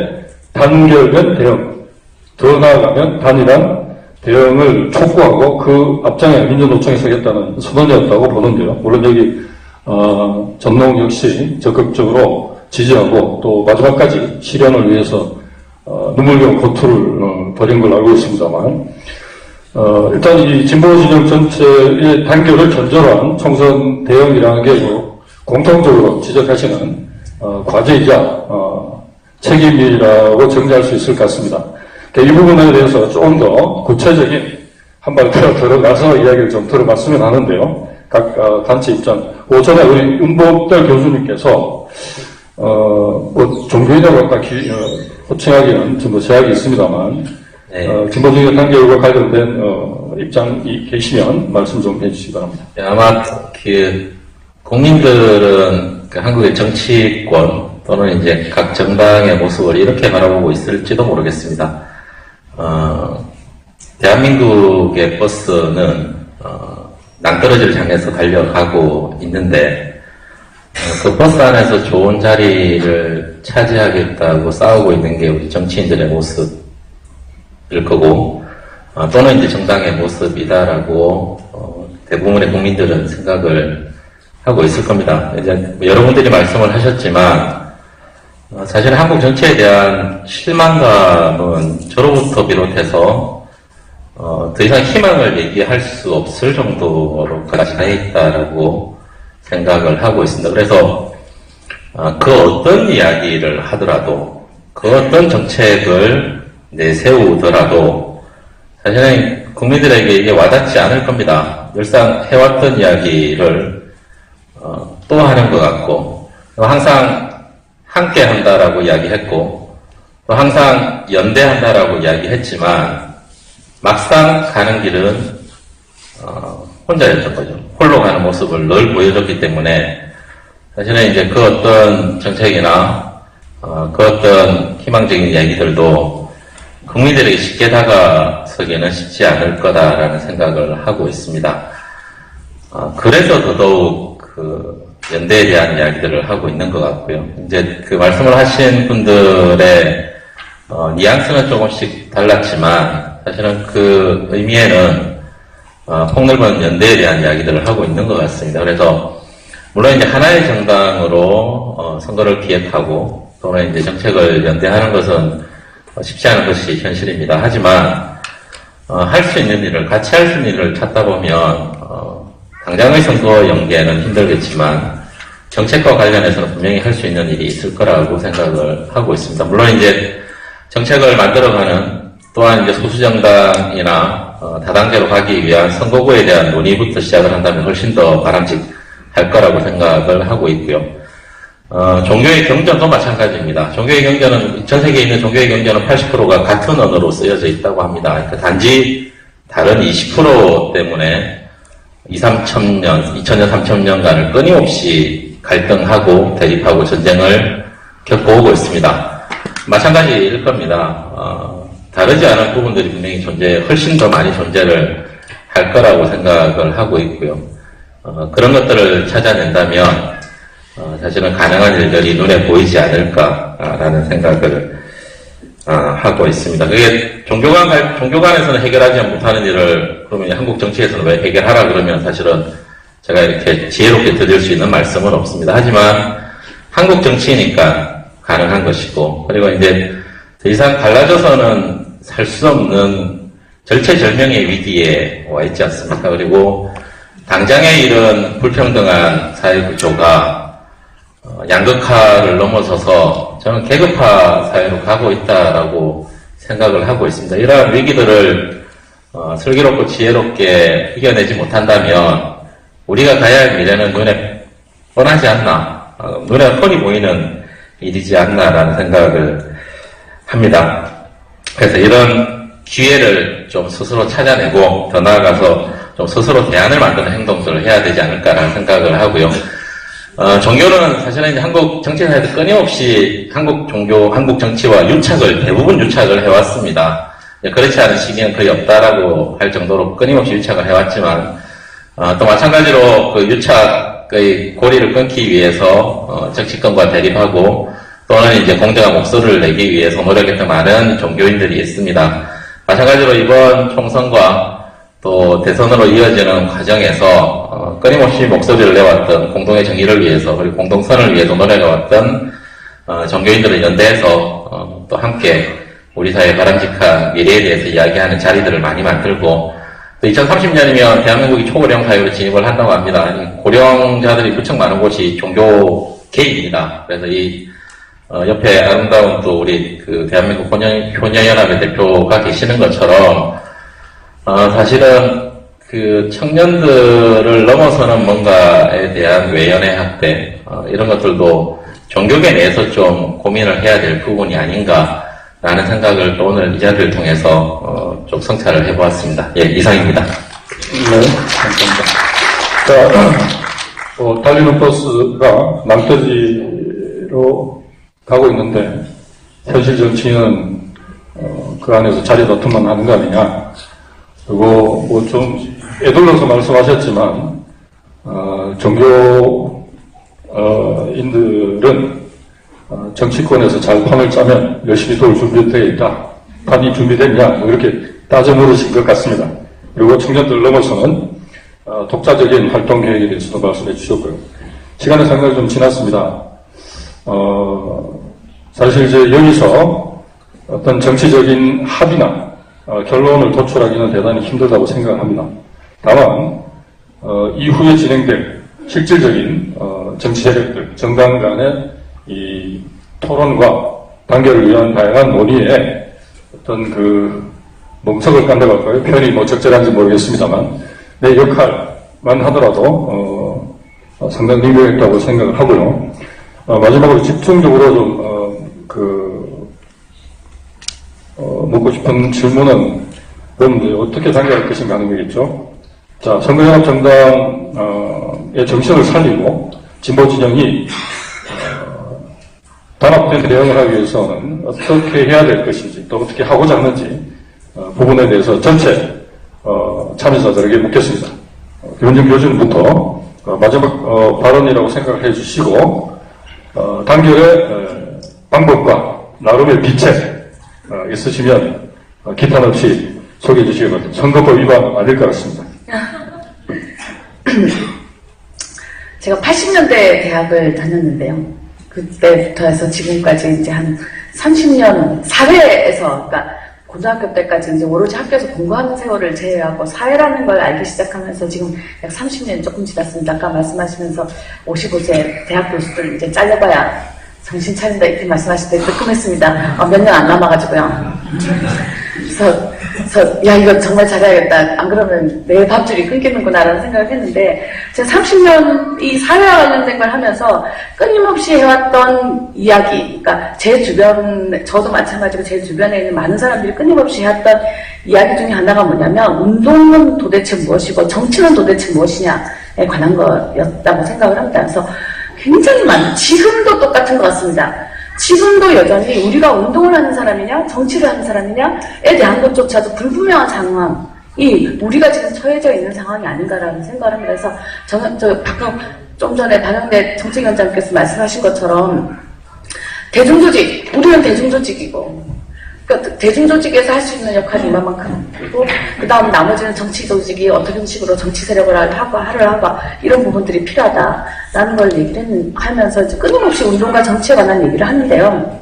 단결된 대응, 더 나아가면 단일한 대응을 촉구하고 그 앞장에 민주노총이 서겠다는 선언이었다고 보는데요. 물론 여기 전농 역시 적극적으로 지지하고 또 마지막까지 실현을 위해서 눈물겨운 고투를 벌인 걸로 알고 있습니다만 일단 이 진보 진영 전체의 단결을 전제로한 총선 대응이라는 게 공통적으로 지적하시는 과제이자 책임이라고 정리할 수 있을 것 같습니다. 이 부분에 대해서 조금 더 구체적인 한 발 들어가서 이야기를 좀 들어봤으면 하는데요. 각 단체 입장. 오전에 우리 윤복달 교수님께서 뭐, 종교인이라고 아까 호칭하기는 좀 더 제약이 있습니다만, 네. 진보주의 단계와 관련된, 입장이 계시면 말씀 좀 해주시기 바랍니다. 아마 국민들은 한국의 정치권 또는 이제 각 정당의 모습을 이렇게 바라보고 있을지도 모르겠습니다. 대한민국의 버스는 낭떠러지를 향해서 달려가고 있는데 그 버스 안에서 좋은 자리를 차지하겠다고 싸우고 있는 게 우리 정치인들의 모습일 거고 또는 이제 정당의 모습이다라고 대부분의 국민들은 생각을 하고 있을 겁니다. 이제 여러분들이 말씀을 하셨지만 사실 한국 정치에 대한 실망감은 저로부터 비롯해서 더 이상 희망을 얘기할 수 없을 정도로까지 가 있다라고 생각을 하고 있습니다. 그래서 그 어떤 이야기를 하더라도 그 어떤 정책을 내세우더라도 사실은 국민들에게 이게 와닿지 않을 겁니다. 늘상 해왔던 이야기를 또 하는 것 같고 항상 함께 한다라고 이야기했고 또 항상 연대한다라고 이야기했지만 막상 가는 길은 혼자였던 거죠. 홀로 가는 모습을 늘 보여줬기 때문에 사실은 이제 그 어떤 정책이나 그 어떤 희망적인 이야기들도 국민들에게 쉽게 다가서기는 쉽지 않을 거다라는 생각을 하고 있습니다. 그래서 더더욱 연대에 대한 이야기들을 하고 있는 것 같고요. 이제 그 말씀을 하신 분들의 뉘앙스는 조금씩 달랐지만 사실은 그 의미에는 폭넓은 연대에 대한 이야기들을 하고 있는 것 같습니다. 그래서 물론 이제 하나의 정당으로 선거를 기획하고 또는 이제 정책을 연대하는 것은 쉽지 않은 것이 현실입니다. 하지만 할 수 있는 일을 같이 할 수 있는 일을 찾다 보면 당장의 선거 연계는 힘들겠지만 정책과 관련해서는 분명히 할 수 있는 일이 있을 거라고 생각을 하고 있습니다. 물론 이제 정책을 만들어가는 또한 이제 소수정당이나 다당제로 가기 위한 선거구에 대한 논의부터 시작을 한다면 훨씬 더 바람직할 거라고 생각을 하고 있고요. 종교의 경전도 마찬가지입니다. 종교의 경전은 전 세계에 있는 종교의 경전은 80%가 같은 언어로 쓰여져 있다고 합니다. 그러니까 단지 다른 20% 때문에 2000년, 3000년간을 끊임없이 갈등하고 대립하고 전쟁을 겪어오고 있습니다. 마찬가지일 겁니다. 다르지 않은 부분들이 분명히 훨씬 더 많이 존재를 할 거라고 생각을 하고 있고요. 그런 것들을 찾아낸다면 사실은 가능한 일들이 눈에 보이지 않을까라는 생각을 하고 있습니다. 그게 종교 간에서는 해결하지 못하는 일을 그러면 한국 정치에서는 왜 해결하라 그러면 사실은 제가 이렇게 지혜롭게 드릴 수 있는 말씀은 없습니다. 하지만 한국 정치니까 가능한 것이고 그리고 이제 더 이상 갈라져서는 살 수 없는 절체절명의 위기에 와 있지 않습니까? 그리고 당장의 일은 불평등한 사회구조가 양극화를 넘어서서 저는 계급화 사회로 가고 있다라고 생각을 하고 있습니다. 이러한 위기들을 슬기롭고 지혜롭게 이겨내지 못한다면 우리가 가야 할 미래는 눈에 뻔하지 않나, 눈에 뻔히 보이는 일이지 않나라는 생각을 합니다. 그래서 이런 기회를 좀 스스로 찾아내고 더 나아가서 좀 스스로 대안을 만드는 행동들을 해야 되지 않을까라는 생각을 하고요. 종교는 사실은 이제 한국 정치사에서 끊임없이 한국 정치와 대부분 유착을 해왔습니다. 그렇지 않은 시기는 거의 없다라고 할 정도로 끊임없이 유착을 해왔지만, 또 마찬가지로 그 유착의 고리를 끊기 위해서, 정치권과 대립하고, 또는 이제 공정한 목소리를 내기 위해서 노력했던 많은 종교인들이 있습니다. 마찬가지로 이번 총선과 또 대선으로 이어지는 과정에서 끊임없이 목소리를 내왔던 공동의 정의를 위해서 그리고 공동선을 위해서 노력해왔던 종교인들을 연대해서 또 함께 우리 사회의 바람직한 미래에 대해서 이야기하는 자리들을 많이 만들고 또 2030년이면 대한민국이 초고령 사회로 진입을 한다고 합니다. 고령자들이 무척 많은 곳이 종교계입니다. 그래서 이 옆에 아름다운 또 우리 그 대한민국 효녀연합의 대표가 계시는 것처럼 사실은 그 청년들을 넘어서는 뭔가에 대한 외연의 확대 이런 것들도 종교계 내에서 좀 고민을 해야 될 부분이 아닌가라는 생각을 또 오늘 이 자리를 통해서 좀 성찰을 해보았습니다. 예, 이상입니다. 네, 감사합니다. 자, 달리는 버스가 남터지로 가고 있는데 현실 정치인은 그 안에서 자리 다툼만 하는 거 아니냐. 그리고 뭐 좀 애둘러서 말씀하셨지만 종교인들은 정치권에서 잘 판을 짜면 열심히 도울 준비되어 있다. 판이 준비됐냐? 뭐 이렇게 따져 물으신 것 같습니다. 그리고 청년들 넘어서는 독자적인 활동 계획에 대해서도 말씀해 주셨고요. 시간이 상당히 좀 지났습니다. 사실 이제 여기서 어떤 정치적인 합의나 결론을 도출하기는 대단히 힘들다고 생각합니다. 다만 이후에 진행될 실질적인 정치 세력들, 정당 간의 이 토론과 단결을 위한 다양한 논의에 어떤 그 멍석을 깐다고 할까요? 표현이 뭐 적절한지 모르겠습니다만 내 역할만 하더라도 상당히 능력있다고 생각을 하고요. 마지막으로 집중적으로 좀 묻고 싶은 질문은 그럼 어떻게 단결할 것인가 하는 거겠죠. 자, 선거연합정당의 정신을 살리고 진보 진영이 단합된 대응을 하기 위해서는 어떻게 해야 될 것인지 또 어떻게 하고자 하는지 부분에 대해서 전체 참여자들에게 묻겠습니다. 김은정 교수님부터 마지막 발언이라고 생각해 주시고 단결의 방법과 나름의 비책 있으시면 기탄 없이 소개해 주시기 바랍니다. 선거법 위반 아닐 것 같습니다. 제가 80년대 대학을 다녔는데요. 그때부터 해서 지금까지 이제 한 30년 사회에서, 그러니까 고등학교 때까지 이제 오로지 학교에서 공부하는 세월을 제외하고 사회라는 걸 알기 시작하면서 지금 약 30년이 조금 지났습니다. 아까 말씀하시면서 55세 대학 교수들 이제 잘려봐야 정신 차린다 이렇게 말씀하실 때 뜨끔했습니다. 몇 년 안 남아가지고요. 그래서 야 이거 정말 잘해야겠다. 안 그러면 내 밥줄이 끊기는구나라는 생각을 했는데 제가 30년 이 사회와 관련된 걸 하면서 끊임없이 해왔던 이야기, 그러니까 제 주변, 저도 마찬가지고 제 주변에 있는 많은 사람들이 끊임없이 해왔던 이야기 중에 하나가 뭐냐면 운동은 도대체 무엇이고 정치는 도대체 무엇이냐에 관한 거였다고 생각을 합니다. 그래서 굉장히 많은, 지금도 똑같은 것 같습니다. 지금도 여전히 우리가 운동을 하는 사람이냐 정치를 하는 사람이냐에 대한 것조차도 불분명한 상황이 우리가 지금 처해져 있는 상황이 아닌가라는 생각을 합니다. 그래서 저는 방금 좀 전에 박영대 정책위원장께서 말씀하신 것처럼 대중조직, 우리는 대중조직이고 그러니까 대중조직에서 할 수 있는 역할이 이만큼 그리고 그 다음 나머지는 정치조직이 어떤 식으로 정치 세력을 하고 이런 부분들이 필요하다라는 걸 얘기를 하면서 이제 끊임없이 운동과 정치에 관한 얘기를 하는데요.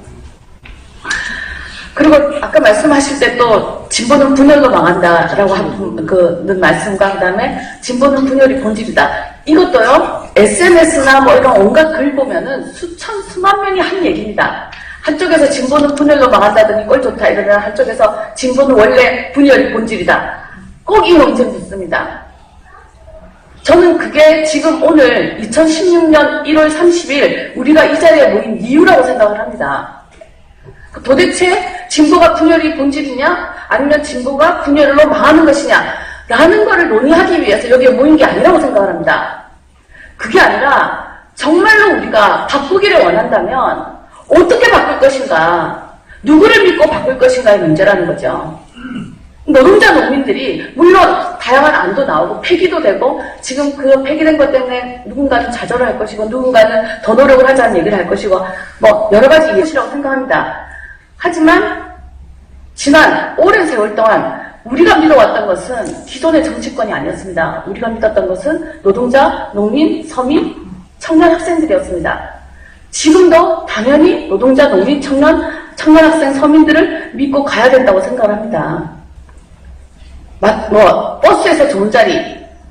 그리고 아까 말씀하실 때 또 진보는 분열로 망한다라고 하는 말씀과 그 다음에 진보는 분열이 본질이다. 이것도요 SNS나 뭐 이런 온갖 글 보면은 수만 명이 한 얘기입니다. 한쪽에서 진보는 분열로 망한다더니 꼴 좋다 이러면 한쪽에서 진보는 원래 분열이 본질이다. 꼭 이 논쟁 붙습니다. 저는 그게 지금 오늘 2016년 1월 30일 우리가 이 자리에 모인 이유라고 생각을 합니다. 도대체 진보가 분열이 본질이냐 아니면 진보가 분열로 망하는 것이냐 라는 거를 논의하기 위해서 여기에 모인 게 아니라고 생각을 합니다. 그게 아니라 정말로 우리가 바꾸기를 원한다면 어떻게 바꿀 것인가, 누구를 믿고 바꿀 것인가의 문제라는 거죠. 노동자 농민들이 물론 다양한 안도 나오고 폐기도 되고 지금 그 폐기된 것 때문에 누군가는 좌절을 할 것이고 누군가는 더 노력을 하자는 얘기를 할 것이고 뭐 여러 가지 이유라고 생각합니다. 하지만 지난 오랜 세월 동안 우리가 믿어왔던 것은 기존의 정치권이 아니었습니다. 우리가 믿었던 것은 노동자, 농민, 서민, 청년 학생들이었습니다. 지금도 당연히 노동자, 농민, 청년 학생, 서민들을 믿고 가야 된다고 생각을 합니다. 버스에서 좋은 자리,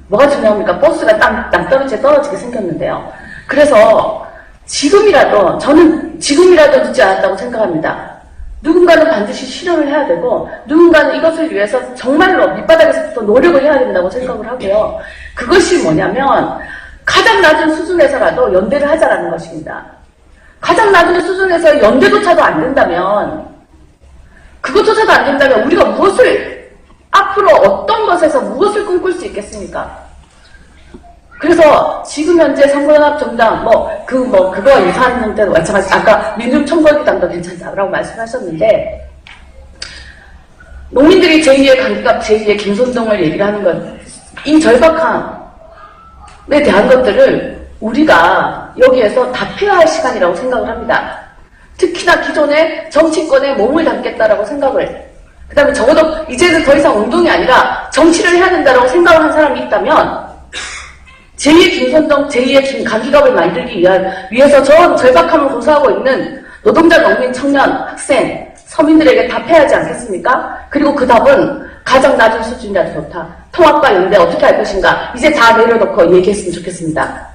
뭐가 중요합니까? 버스가 땅떨어지게 떨어지게 생겼는데요. 그래서 저는 지금이라도 늦지 않았다고 생각합니다. 누군가는 반드시 실현을 해야 되고, 누군가는 이것을 위해서 정말로 밑바닥에서부터 노력을 해야 된다고 생각을 하고요. 그것이 뭐냐면, 가장 낮은 수준에서라도 연대를 하자라는 것입니다. 가장 낮은 수준에서 연대조차도 안 된다면, 그것조차도 안 된다면 우리가 앞으로 어떤 것에서 무엇을 꿈꿀 수 있겠습니까? 그래서 지금 현재 선거연합정당, 그거 유사한 때도 마찬가지, 아까 민중총궐기당도 괜찮다라고 말씀하셨는데, 농민들이 제2의 강기갑, 제2의 김선동을 얘기를 하는 건, 이 절박함에 대한 것들을 우리가 여기에서 답해야 할 시간이라고 생각을 합니다. 특히나 기존의 정치권에 몸을 담겠다라고 생각을, 그 다음에 적어도 이제는 더 이상 운동이 아니라 정치를 해야 된다라고 생각을 한 사람이 있다면, 제2의 김선동, 제2의 강기갑을 만들기 위해서 저 절박함을 고수하고 있는 노동자, 농민, 청년, 학생, 서민들에게 답해야 하지 않겠습니까? 그리고 그 답은 가장 낮은 수준이라도 좋다. 통합과 연대 어떻게 할 것인가? 이제 다 내려놓고 얘기했으면 좋겠습니다.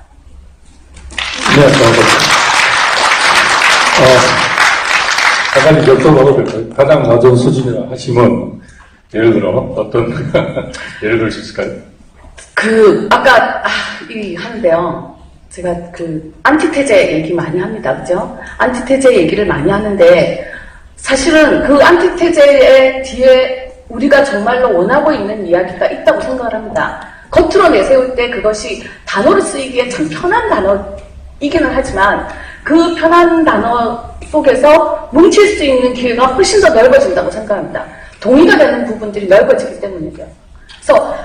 네, 잠깐 여쭤봐도 될까요? 가장 낮은 수준이라 하시면, 예를 들어, 어떤, 예를 들 수 있을까요? 아까, 하는데요. 제가 안티테제 얘기 많이 합니다. 그죠? 안티테제 얘기를 많이 하는데, 사실은 그 안티테제의 뒤에 우리가 정말로 원하고 있는 이야기가 있다고 생각을 합니다. 겉으로 내세울 때 그것이 단어로 쓰이기에 참 편한 단어이기는 하지만 그 편한 단어 속에서 뭉칠 수 있는 기회가 훨씬 더 넓어진다고 생각합니다. 동의가 되는 부분들이 넓어지기 때문이죠. 그래서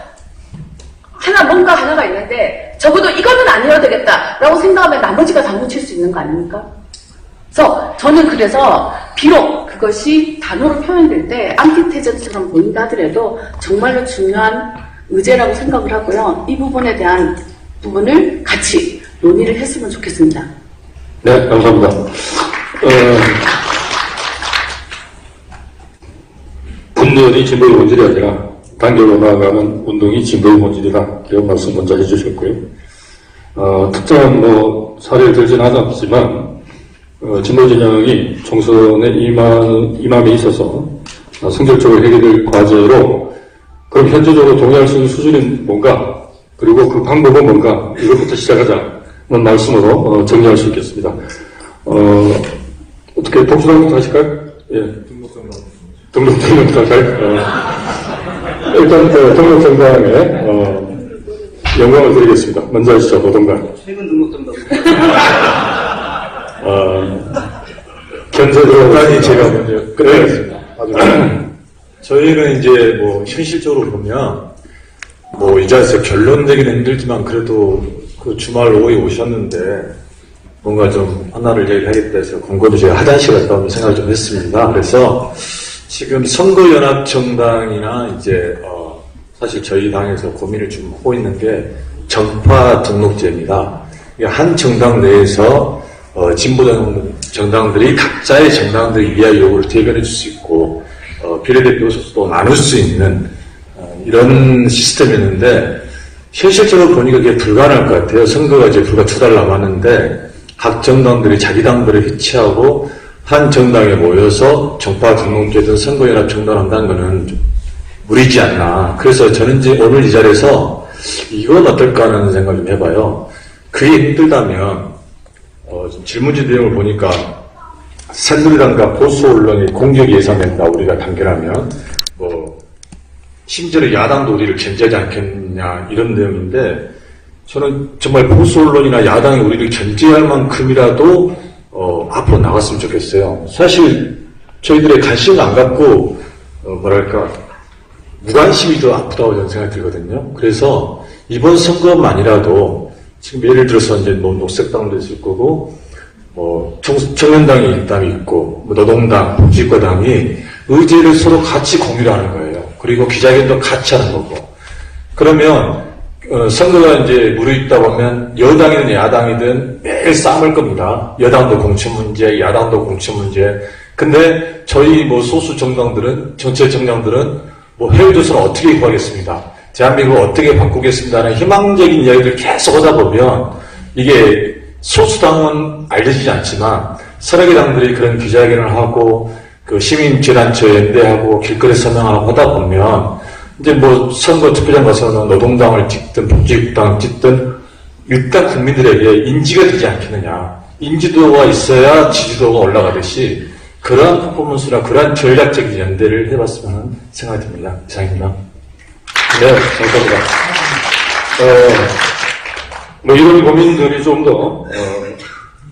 뭔가 하나가 있는데 적어도 이거는 아니어야 되겠다라고 생각하면 나머지가 다 뭉칠 수 있는 거 아닙니까? 저는 그래서 비록 그것이 단어로 표현될 때 안티테제처럼 보인다 하더라도 정말로 중요한 의제라고 생각을 하고요. 이 부분에 대한 부분을 같이 논의를 했으면 좋겠습니다. 네, 감사합니다. 분열이 진보의 본질이 아니라 단결로 나아가는 운동이 진보의 본질이다. 이런 말씀 먼저 해주셨고요. 특정한 사례를 들진 않았지만 진보 진영이 총선에 임함에 있어서 성질적으로 해결될 과제로 그럼 현재적으로 동의할 수 있는 수준이 뭔가 그리고 그 방법은 뭔가 이것부터 시작하자는 말씀으로 정리할 수 있겠습니다. 어떻게 독주당부터 하실까요? 예. 등록부터 할까요? 일단 등록정당에 영광을 드리겠습니다. 먼저 하시죠. 노동당. 최근 등록정당. 견제들어가니 제가 먼저 끝내겠습니다. 저희는 이제 현실적으로 보면 이 자리에서 결론내기는 힘들지만 그래도 그 주말 오후에 오셨는데 뭔가 좀 하나를 얘기하겠다 해서 권고도 제가 화장실 갔다 오면 생각을 좀 했습니다. 그래서 지금 선거연합정당이나 이제 사실 저희 당에서 고민을 좀 하고 있는 게 정파 등록제입니다. 한 정당 내에서 진보 정당들이 각자의 정당들의 이하 요구를 대변해 줄 수 있고 비례대표 소수도 나눌 수 있는 이런 시스템이었는데 현실적으로 보니까 그게 불가능할 것 같아요. 선거가 이제 불과 2달 남았는데 각 정당들이 자기 당들을 해체하고 한 정당에 모여서 정파 등록제든 선거연합 정당을 한다는 것은 좀 무리지 않나. 그래서 저는 이제 오늘 이 자리에서 이건 어떨까 하는 생각을 좀 해봐요. 그게 힘들다면 질문지 내용을 보니까 새누리당과 보수 언론이 공격 예상된다 우리가 단결하면 심지어 야당도 우리를 견제하지 않겠냐 이런 내용인데 저는 정말 보수 언론이나 야당이 우리를 견제할 만큼이라도 앞으로 나갔으면 좋겠어요. 사실 저희들의 관심을 안 갖고 무관심이 더 아프다고 저는 생각이 들거든요. 그래서 이번 선거만이라도 지금 예를 들어서 이제 녹색당도 있을 거고 청년당이 일당이 있고 노동당, 복지과당이 의제를 서로 같이 공유를 하는 거예요. 그리고 기자회견도 같이 하는 거고. 그러면 선거가 이제 무르익다고 하면 여당이든 야당이든 매일 싸움할 겁니다. 여당도 공천 문제, 야당도 공천 문제. 근데 저희 소수 정당들은 정치 정당들은 해외조선을 어떻게 구하겠습니다. 대한민국을 어떻게 바꾸겠습니다 하는 희망적인 이야기를 계속 하다 보면 이게 소수당은 알려지지 않지만 서너 개 당들이 그런 기자회견을 하고 그 시민재단처 연대하고 길거리 서명하고 하다 보면 이제 선거 투표장 가서는 노동당을 찍든 복지국당을 찍든 일단 국민들에게 인지가 되지 않겠느냐. 인지도가 있어야 지지도가 올라가듯이 그러한 퍼포먼스나 그러한 전략적인 연대를 해봤으면 하는 생각이 듭니다. 이상입니다. 네, 감사합니다. 뭐 이런 고민들이 좀 더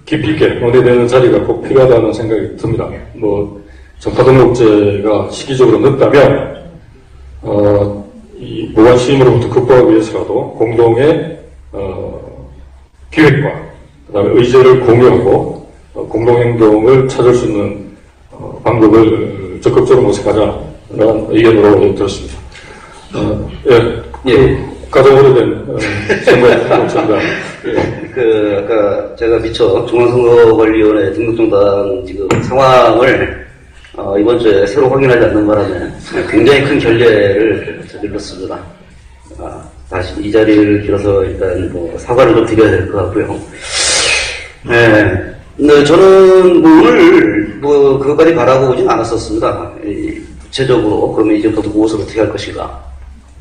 깊이 있게 논의되는 자리가 꼭 필요하다는 생각이 듭니다. 뭐 전파등록제가 시기적으로 늦다면 이 무관 시임으로부터 극복하기 위해서라도 공동의 기획과 그다음에 의제를 공유하고 공동행동을 찾을 수 있는 방법을 적극적으로 모색하자라는 의견으로 들었습니다. 예. 가장 오래된 선거입니다. 아까 제가 미처 중앙선거관리위원회 등록정당 지금 상황을 이번 주에 새로 확인하지 않는 바람에 굉장히 큰 결례를 저질렀습니다. 다시 이 자리를 빌어서 일단 뭐 사과를 좀 드려야 될 것 같고요. 네, 저는 뭐 오늘 뭐 그것까지 바라고 오진 않았었습니다. 구체적으로 그러면 이제부터 무엇을 어떻게 할 것인가.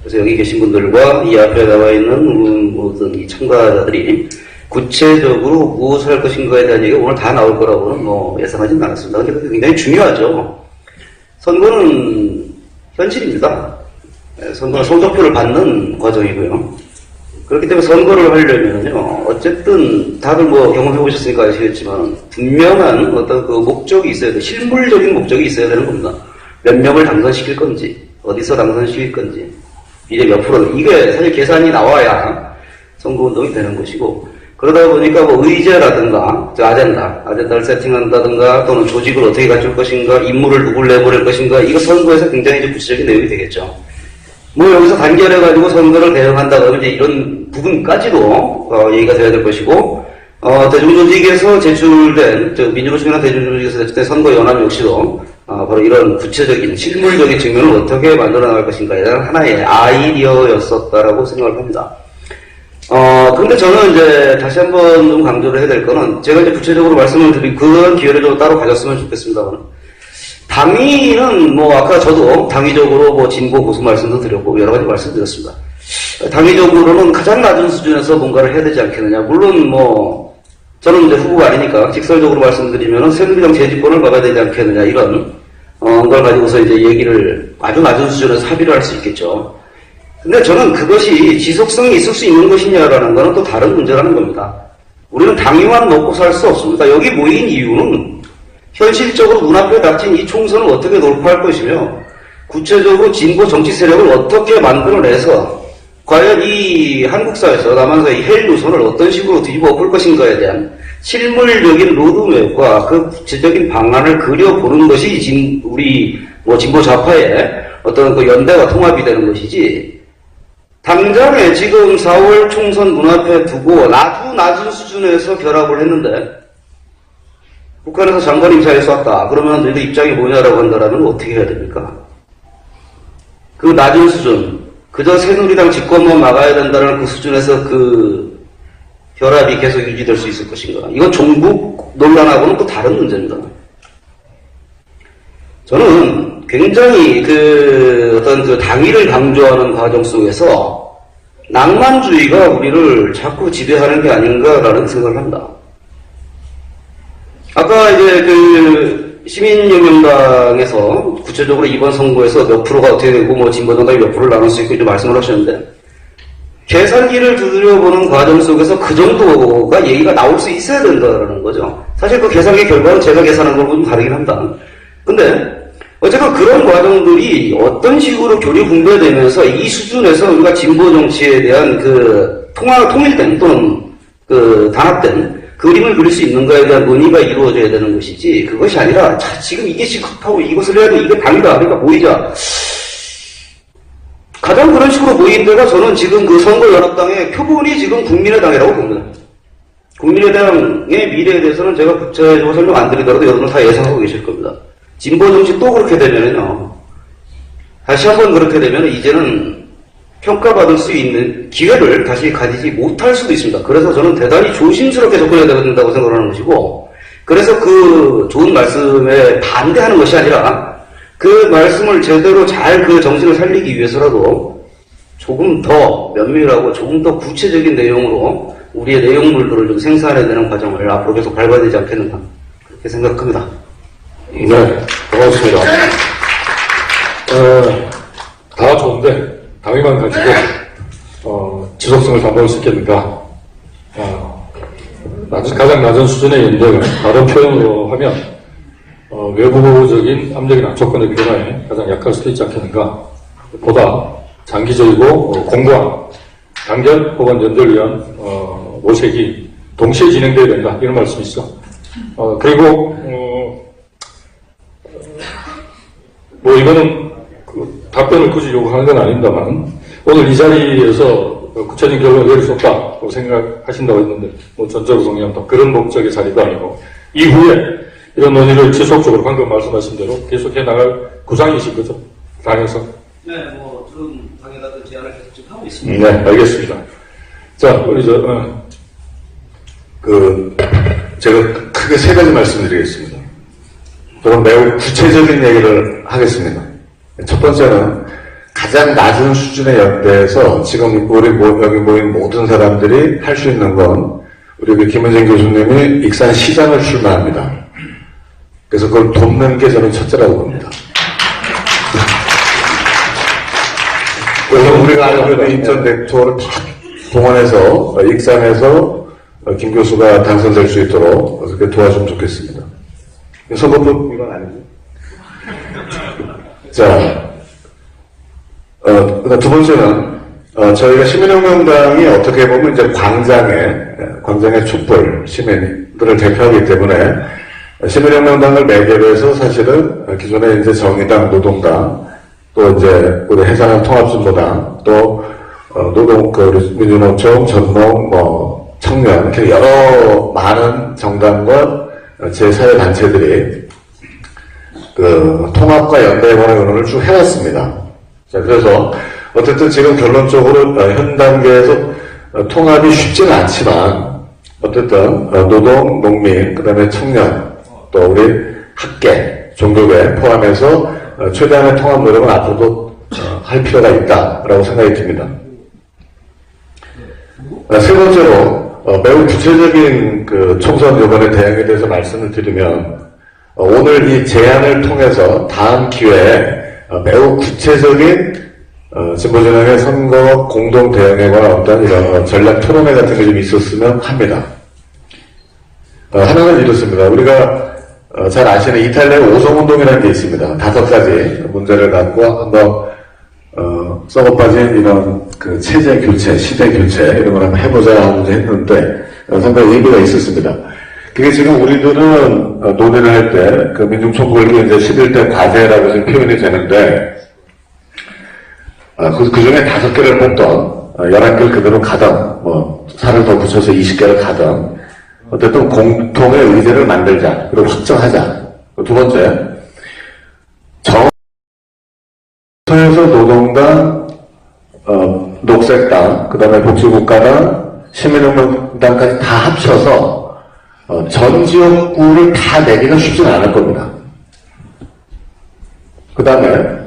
그래서 여기 계신 분들과 이 앞에 나와 있는 모든 이 참가자들이 구체적으로 무엇을 할 것인가에 대한 얘기가 오늘 다 나올 거라고는 뭐 예상하지는 않았습니다. 근데 그게 굉장히 중요하죠. 선거는 현실입니다. 선거는 성적표를 받는 과정이고요. 그렇기 때문에 선거를 하려면요, 어쨌든 다들 뭐 경험해 보셨으니까 아시겠지만 분명한 어떤 그 목적이 있어야 돼. 실물적인 목적이 있어야 되는 겁니다. 몇 명을 당선시킬 건지, 어디서 당선시킬 건지, 이제 몇 프로, 이게 사실 계산이 나와야 선거운동이 되는 것이고, 그러다 보니까 뭐 의제라든가, 아젠다를 세팅한다든가, 또는 조직을 어떻게 갖출 것인가, 인물을 누굴 내보낼 것인가, 이거 선거에서 굉장히 이제 구체적인 내용이 되겠죠. 뭐 여기서 단결해가지고 선거를 대응한다 그러면 이제 이런 부분까지도 얘기가 돼야 될 것이고, 대중조직에서 제출된, 민주노 총회나 대중조직에서 제출된 선거연합 역시도 바로 이런 구체적인 실물적인 측면을 어떻게 만들어 나갈 것인가에 대한 하나의 아이디어였었다라고 생각을 합니다. 근데 저는 이제 다시 한번 좀 강조를 해야 될 거는 제가 이제 구체적으로 말씀을 드린 그런 기회를 좀 따로 가졌으면 좋겠습니다만 당위는 뭐 아까 저도 당위적으로 뭐 진보 보수 말씀도 드렸고 여러 가지 말씀드렸습니다. 당위적으로는 가장 낮은 수준에서 뭔가를 해야 되지 않겠느냐. 물론 뭐 저는 이제 후보가 아니니까 직설적으로 말씀드리면은 새누리당 재집권을 막아야 되지 않겠느냐 이런 걸 가지고서 이제 얘기를 아주 낮은 수준에서 합의를 할 수 있겠죠. 근데 저는 그것이 지속성이 있을 수 있는 것이냐라는 거는 또 다른 문제라는 겁니다. 우리는 당위만 먹고 살 수 없습니다. 여기 모인 이유는 현실적으로 눈앞에 닥친 이 총선을 어떻게 돌파할 것이며 구체적으로 진보 정치 세력을 어떻게 만들어내서 과연 이 한국사에서 남한사의 이 헬 노선을 어떤 식으로 뒤집어 엎을 것인가에 대한 실물적인 로드맵과 그 구체적인 방안을 그려보는 것이 우리 뭐 진보 좌파의 어떤 그 연대와 통합이 되는 것이지 당장에 지금 4월 총선 눈앞에 두고 아주 낮은 수준에서 결합을 했는데 북한에서 장관 임사에 쐈다. 그러면 너희들 입장이 뭐냐라고 한다라면 어떻게 해야 됩니까? 그 낮은 수준, 그저 새누리당 집권만 막아야 된다는 그 수준에서 그 결합이 계속 유지될 수 있을 것인가? 이건 종북 논란하고는 또 다른 문제입니다. 저는 굉장히 어떤 그 당위를 강조하는 과정 속에서 낭만주의가 우리를 자꾸 지배하는 게 아닌가라는 생각을 합니다. 아까 이제 시민혁명당에서 구체적으로 이번 선거에서 몇 프로가 어떻게 되고 뭐 진보정당이 몇 프로를 나눌 수 있고 이제 말씀을 하셨는데 계산기를 두드려보는 과정 속에서 그 정도가 얘기가 나올 수 있어야 된다는 거죠. 사실 그 계산기 결과는 제가 계산한 거하고 좀 다르긴 합니다. 근데 어쨌든 그런 과정들이 어떤 식으로 교류 분배되면서 이 수준에서 우리가 진보 정치에 대한 통일된 또는 단합된 그림을 그릴 수 있는가에 대한 논의가 이루어져야 되는 것이지 그것이 아니라 지금 이게 시급하고 이것을 해야 돼 이게 당이다 그러니까 모이자 가장 그런 식으로 모인 데가 저는 지금 그 선거연합당의 표본이 지금 국민의당이라고 봅니다. 국민의당의 미래에 대해서는 제가 구체적으로 설명 안 드리더라도 여러분 다 예상하고 계실 겁니다. 진보 정치 또 그렇게 되면은요 다시 한번 그렇게 되면 이제는 평가받을 수 있는 기회를 다시 가지지 못할 수도 있습니다. 그래서 저는 대단히 조심스럽게 접근해야 된다고 생각하는 것이고 그래서 그 좋은 말씀에 반대하는 것이 아니라 그 말씀을 제대로 잘 그 정신을 살리기 위해서라도 조금 더 면밀하고 조금 더 구체적인 내용으로 우리의 내용물들을 좀 생산해내는 과정을 앞으로 계속 밟아야 되지 않겠는가 그렇게 생각합니다. 네, 고맙습니다. 다 좋은데 당위만 가지고 지속성을 담보할 수 있겠는가? 가장 낮은 수준의 연대를 다른 표현으로 하면 외부적인 압력이나 조건의 변화에 가장 약할 수도 있지 않겠는가? 보다 장기적이고 공고한 단결 혹은 연대를 위한 모색이 동시에 진행되어야 된다 이런 말씀이시죠. 그리고 뭐 이거는 답변을 굳이 요구하는 건 아닙니다만 오늘 이 자리에서 구체적인 결론을 내릴 수 없다고 생각하신다고 했는데 뭐 전적으로 동의한다. 그런 목적의 자리도 아니고 이후에 이런 논의를 지속적으로 방금 말씀하신 대로 계속해 나갈 구상이신 거죠? 당에서? 네, 뭐 그런 당연한 제안을 계속 지금 하고 있습니다. 네, 알겠습니다. 자, 우리 제가 크게 세 가지 말씀드리겠습니다. 저는 매우 구체적인 얘기를 하겠습니다. 첫 번째는 가장 낮은 수준의 연대에서 지금 우리 여기 모인 모든 사람들이 할 수 있는 건 우리 김은진 교수님이 익산 시장을 출마합니다. 그래서 그걸 돕는 게 저는 첫째라고 봅니다. 그래서 우리가 알고 인천 넥토를 다 동원해서 익산에서 김 교수가 당선될 수 있도록 그렇게 도와주면 좋겠습니다. 선거법 이건 아니죠? 자, 두 번째는 저희가 시민혁명당이 어떻게 보면 이제 광장의 촛불 시민들을 대표하기 때문에 시민혁명당을 매개로 해서 사실은 기존에 이제 정의당, 노동당, 또 이제 우리 해산한 통합진보당, 또 민주노총, 전농, 청년 이렇게 여러 많은 정당과 제4회 단체들이 통합과 연대에 관한 의논을 쭉 해왔습니다. 자, 그래서 어쨌든 지금 결론적으로 현 단계에서 통합이 쉽지는 않지만 어쨌든 노동, 농민, 그 다음에 청년, 또 우리 학계, 종교계 포함해서 최대한의 통합 노력은 앞으로도 할 필요가 있다라고 생각이 듭니다. 세 번째로 매우 구체적인 총선 이번에 대응에 대해서 말씀을 드리면 오늘 이 제안을 통해서 다음 기회에 매우 구체적인 진보진영의 선거 공동 대응에 관한 어떤 이런 전략 토론회 같은 게 좀 있었으면 합니다. 하나는 이렇습니다. 우리가 잘 아시는 이탈리아의 오성운동이라는 게 있습니다. 5가지 문제를 갖고 한번 썩어빠진 이런 체제 교체, 시대 교체 이런 걸 한번 해보자 하고 했는데 상당히 의미가 있었습니다. 그게 지금 우리들은 논의를 할 때 민중총궐기 이제 11대 과제라고 지금 표현이 되는데 그 중에 5개를 뽑던 11개를 그대로 가던 살을 더 붙여서 20개를 가던 어쨌든 공통의 의제를 만들자 그리고 확정하자. 두 번째 정부에서 노동당, 녹색당, 그 다음에 복지국가당, 시민혁명당까지 다 합쳐서 전 지역구를 다 내기가 쉽진 않을 겁니다. 그 다음에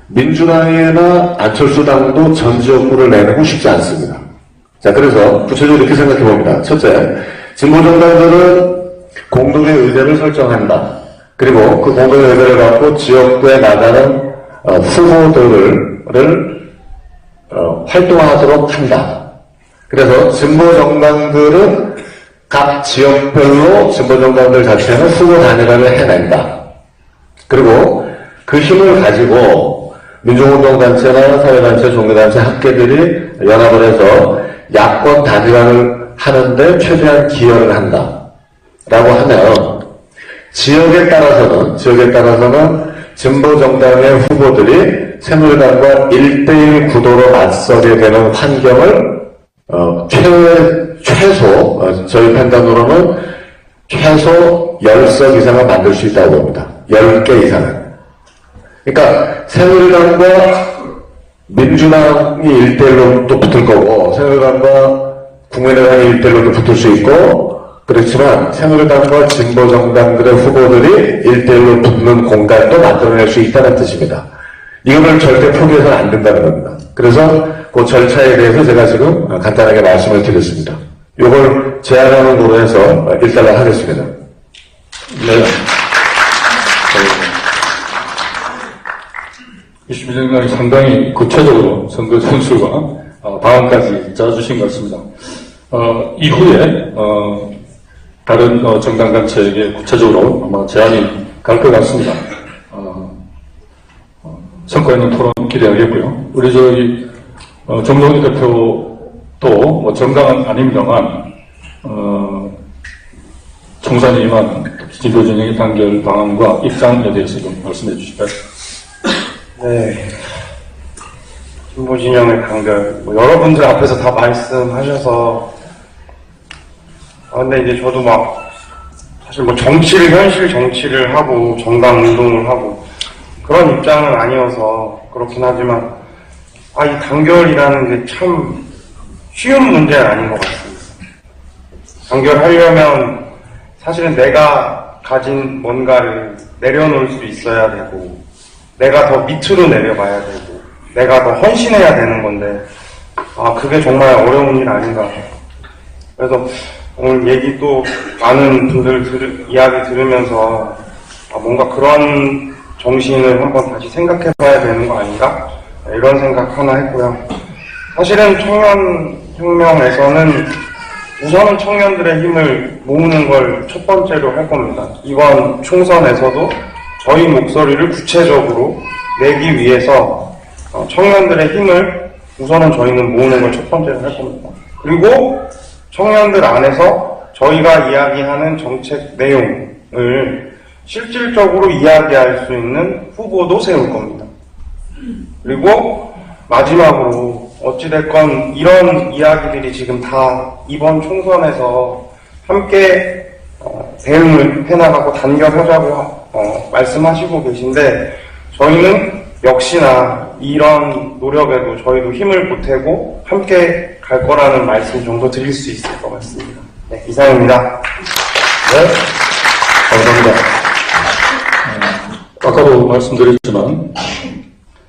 민주당이나 안철수당도 전 지역구를 내는 건 쉽지 않습니다. 자, 그래서 구체적으로 이렇게 생각해 봅니다. 첫째, 진보정당들은 공동의 의제를 설정한다. 그리고 그 공동의 의제를 갖고 지역구에 나가는 후보들을 활동하도록 한다. 그래서 진보정당들은 각 지역별로 진보정당들 자체는 후보 단일화를 해낸다. 그리고 그 힘을 가지고 민중운동단체나 사회단체, 종교단체, 학계들이 연합을 해서 야권 단일화를 하는데 최대한 기여를 한다. 라고 하면 지역에 따라서는 진보정당의 후보들이 새누리당과 1대1 구도로 맞서게 되는 환경을 최소 저희 판단으로는 최소 10석 이상은 만들 수 있다고 봅니다. 10개 이상은. 그러니까 새누리당과 민주당이 1대1로 또 붙을 거고 새누리당과 국민의당이 1대1로도 붙을 수 있고 그렇지만 새누리당과 진보정당들의 후보들이 1대1로 붙는 공간도 만들어낼 수 있다는 뜻입니다. 이거를 절대 포기해서는 안 된다는 겁니다. 그래서 그 절차에 대해서 제가 지금 간단하게 말씀을 드렸습니다. 요걸 제안하는 거로 해서 일단은 하겠습니다. 네. 이슈민정당이 상당히 구체적으로 선거 전술과 방안까지 짜주신 것 같습니다. 이후에 다른 정당 단체에게 구체적으로 아마 제안이 갈 것 같습니다. 성과 있는 토론 기대하겠고요. 우리 정동희 대표도 뭐 정당은 아닙니다만 총선에 임한 진보 진영의 단결 방안과 입장에 대해서 좀 말씀해 주실까요? 네. 진보 진영의 단결, 뭐 여러분들 앞에서 다 말씀하셔서, 근데 이제 저도 사실 현실 정치를 하고, 정당 운동을 하고, 그런 입장은 아니어서 그렇긴 하지만, 이 단결이라는 게 참 쉬운 문제는 아닌 것 같습니다. 단결하려면 사실은 내가 가진 뭔가를 내려놓을 수 있어야 되고, 내가 더 밑으로 내려가야 되고, 내가 더 헌신해야 되는 건데, 그게 정말 어려운 일 아닌가. 그래서 오늘 얘기 또 많은 분들 이야기 들으면서, 뭔가 그런 정신을 한번 다시 생각해 봐야 되는 거 아닌가? 이런 생각 하나 했고요. 사실은 청년혁명에서는 우선은 청년들의 힘을 모으는 걸 첫 번째로 할 겁니다. 이번 총선에서도 저희 목소리를 구체적으로 내기 위해서 청년들의 힘을 우선은 저희는 모으는 걸 첫 번째로 할 겁니다. 그리고 청년들 안에서 저희가 이야기하는 정책 내용을 실질적으로 이야기할 수 있는 후보도 세울 겁니다. 그리고 마지막으로 어찌됐건 이런 이야기들이 지금 다 이번 총선에서 함께 대응을 해나가고 단결하자고 말씀하시고 계신데, 저희는 역시나 이런 노력에도 저희도 힘을 보태고 함께 갈 거라는 말씀 정도 드릴 수 있을 것 같습니다. 네, 이상입니다. 네, 감사합니다. 아까도 말씀드렸지만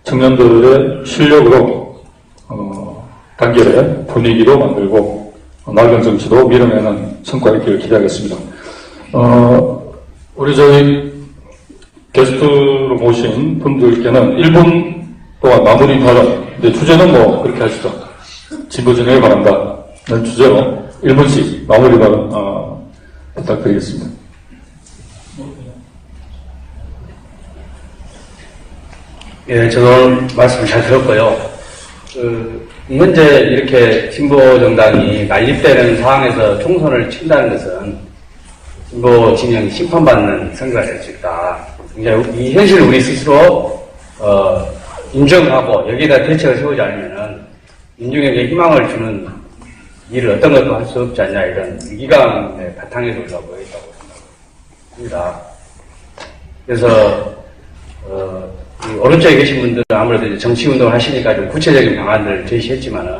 청년들의 실력으로 단결의 분위기도 만들고 낙연 정치도 밀어내는 성과 있기를 기대하겠습니다. 우리 게스트로 모신 분들께는 1분 동안 마무리 발언, 근데 주제는 그렇게 하시죠. 진보진영에 바란다는 주제로 1분씩 마무리 발언 부탁드리겠습니다. 예, 저는 말씀 잘 들었고요. 현재 이렇게 진보 정당이 난립되는 상황에서 총선을 친다는 것은 진보 진영이 심판받는 선거가 될 수 있다. 이 현실을 우리 스스로 인정하고 여기에다 대책을 세우지 않으면은 민중에게 희망을 주는 일을 어떤 것도 할 수 없지 않냐, 이런 위기감의 바탕에서 올라오고 있다고 생각합니다. 그래서 오른쪽에 계신 분들은 아무래도 이제 정치운동을 하시니까 좀 구체적인 방안들을 제시했지만은,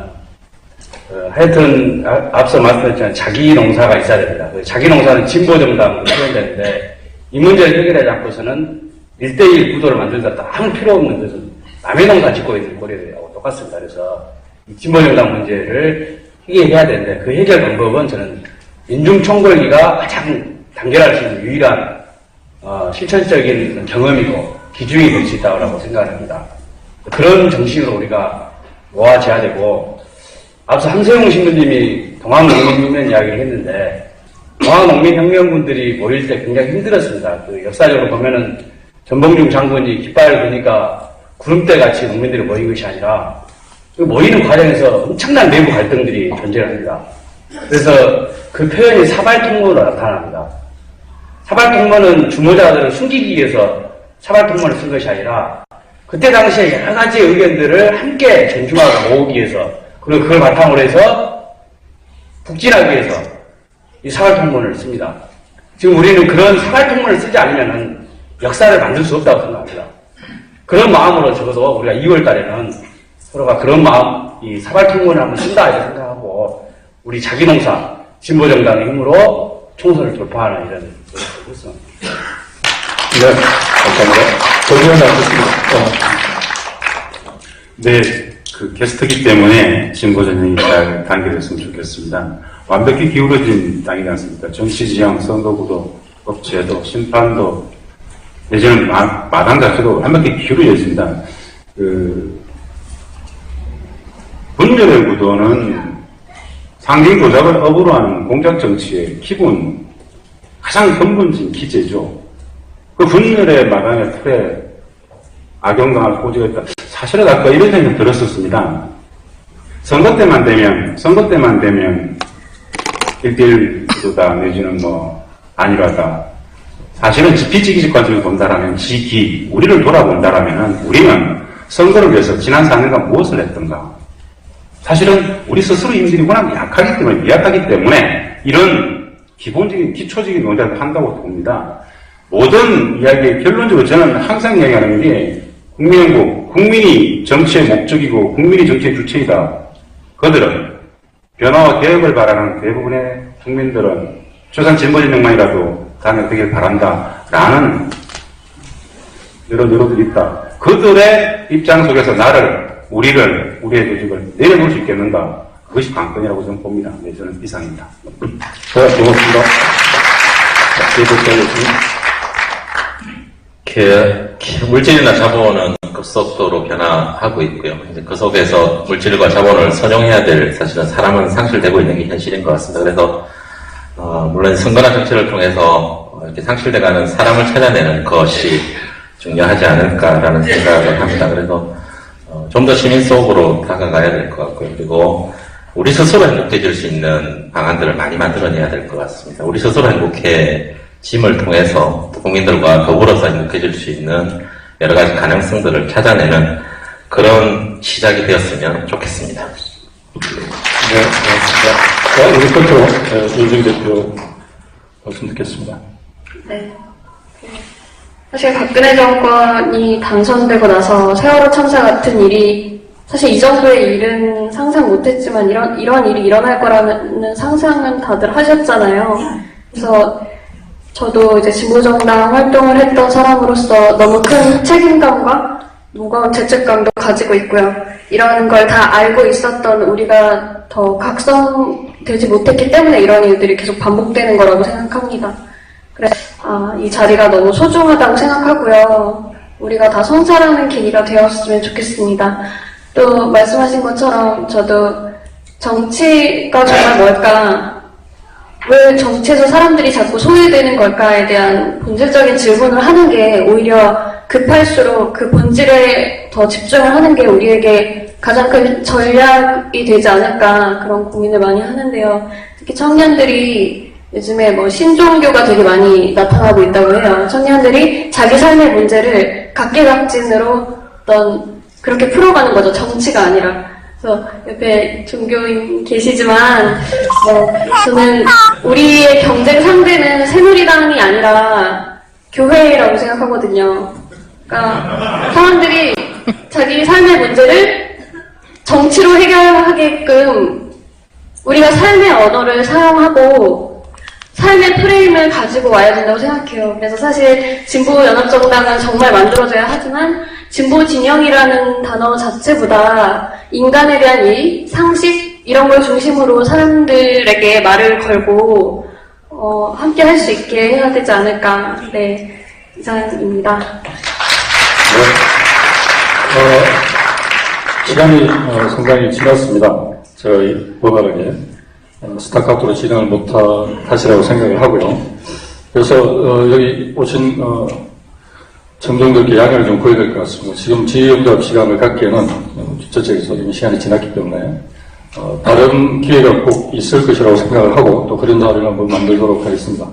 하여튼, 앞서 말씀드렸지만 자기 농사가 있어야 됩니다. 자기 농사는 진보정당으로 표현되는데, 이 문제를 해결하지 않고서는 1대1 구도를 만들다 아무 필요 없는 것은 남의 농사 짓고 있는 거래하고 똑같습니다. 그래서 이 진보정당 문제를 해결해야 되는데, 그 해결 방법은 저는 민중총궐기가 가장 단결할 수 있는 유일한, 실천적인 경험이고, 기준이 될 수 있다고 생각을 합니다. 그런 정신으로 우리가 모아져야 되고, 앞서 한세용 신부님이 동학농민혁명 이야기를 했는데, 동학농민혁명군들이 모일 때 굉장히 힘들었습니다. 역사적으로 보면은 전봉중 장군이 깃발을 드니까 구름대 같이 농민들이 모인 것이 아니라, 모이는 과정에서 엄청난 내부 갈등들이 존재를 합니다. 그래서 그 표현이 사발통로로 나타납니다. 사발통로는 주모자들을 숨기기 위해서 사발통로를 쓴 것이 아니라, 그때 당시에 여러 가지 의견들을 함께 존중하고 모으기 위해서, 그리고 그걸 바탕으로 해서 북진하기 위해서 이 사발통로를 씁니다. 지금 우리는 그런 사발통로를 쓰지 않으면 역사를 만들 수 없다고 생각합니다. 그런 마음으로 적어도 우리가 2월 달에는 서로가 그런 마음, 이 사발통로를 한번 쓴다 이렇게 생각하고, 우리 자기농사, 진보정당의 힘으로 총선을 돌파하는 이런 노력을 하고 있습니다. 네, 감사합니다. 정리하지 않겠습니다. 네, 게스트기 때문에 진보전형이 잘 단결됐으면 좋겠습니다. 완벽히 기울어진 땅이지 않습니까? 정치 지형, 선거구도, 법제도, 심판도, 내지는 마당 자체도 완벽히 기울어져 있습니다. 분열의 구도는 상징 조작을 업으로 하는 공작 정치의 기본, 가장 근본적인 기제죠. 그 분열의 마당의 틀에 악용당할 소지가 있다. 사실은 아까 이런 생각이 들었었습니다. 선거 때만 되면 1대1 구도다, 내지는 뭐, 안일하다. 사실은 비지기적 관점에서 본다라면 우리를 돌아본다라면 우리는 선거를 위해서 지난 4년간 무엇을 했던가. 사실은 우리 스스로 인들이 워낙 미약하기 때문에 이런 기본적인, 기초적인 논의를 한다고 봅니다. 모든 이야기의 결론적으로 저는 항상 이야기하는 게 국민이 정치의 목적이고 국민이 정치의 주체이다. 그들은 변화와 개혁을 바라는 대부분의 국민들은 조선 진보진영만이라도 단행되길 바란다라는 여러분들이 있다. 그들의 입장 속에서 우리의 조직을 내려놓을 수 있겠는가? 그것이 관건이라고 저는 봅니다. 네, 저는 이상입니다. 고맙습니다. 물질이나 자본은 급속도로 변화하고 있고요. 이제 그 속에서 물질과 자본을 선용해야 될 사실은 사람은 상실되고 있는 게 현실인 것 같습니다. 그래서 물론 선거나 정치를 통해서 이렇게 상실돼가는 사람을 찾아내는 것이 중요하지 않을까라는 생각을 합니다. 그래서 좀 더 시민 속으로 다가가야 될 것 같고요. 그리고 우리 스스로 행복해질 수 있는 방안들을 많이 만들어내야 될 것 같습니다. 우리 스스로 행복해짐을 통해서 국민들과 더불어서 행복해질 수 있는 여러 가지 가능성들을 찾아내는 그런 시작이 되었으면 좋겠습니다. 네, 고맙습니다. 자, 우리 끝으로 윤정 대표 말씀 듣겠습니다. 네. 사실 박근혜 정권이 당선되고 나서 세월호 참사 같은 일이 사실 이 정도의 일은 상상 못했지만 이런 일이 일어날 거라는 상상은 다들 하셨잖아요. 그래서 저도 이제 진보정당 활동을 했던 사람으로서 너무 큰 책임감과 무거운 죄책감도 가지고 있고요. 이런 걸 다 알고 있었던 우리가 더 각성되지 못했기 때문에 이런 일들이 계속 반복되는 거라고 생각합니다. 그래서 이 자리가 너무 소중하다고 생각하고요. 우리가 다 성찰하는 계기가 되었으면 좋겠습니다. 또 말씀하신 것처럼 저도 정치가 정말 뭘까, 왜 정치에서 사람들이 자꾸 소외되는 걸까에 대한 본질적인 질문을 하는 게 오히려 급할수록 그 본질에 더 집중을 하는 게 우리에게 가장 큰 전략이 되지 않을까, 그런 고민을 많이 하는데요. 특히 청년들이 요즘에 신종교가 되게 많이 나타나고 있다고 해요. 청년들이 자기 삶의 문제를 각계각진으로 그렇게 풀어가는 거죠. 정치가 아니라. 그래서 옆에 종교인 계시지만, 저는 우리의 경쟁 상대는 새누리당이 아니라 교회라고 생각하거든요. 그러니까 사람들이 자기 삶의 문제를 정치로 해결하게끔 우리가 삶의 언어를 사용하고 삶의 프레임을 가지고 와야 된다고 생각해요. 그래서 사실 진보연합정당은 정말 만들어져야 하지만 진보 진영이라는 단어 자체보다 인간에 대한 이 상식 이런 걸 중심으로 사람들에게 말을 걸고 함께 할 수 있게 해야 되지 않을까. 네, 이상입니다. 시간이 상당히 지났습니다. 저희 법안에 스타카토로 진행을 못한 탓이라고 생각을 하고요. 그래서 여기 오신 청중들께 양해를 좀 구해야 될 것 같습니다. 지금 지휘응답 시간을 갖기에는 저쪽에서 이미 시간이 지났기 때문에 다른 기회가 꼭 있을 것이라고 생각을 하고 또 그런 자리를 한번 만들도록 하겠습니다.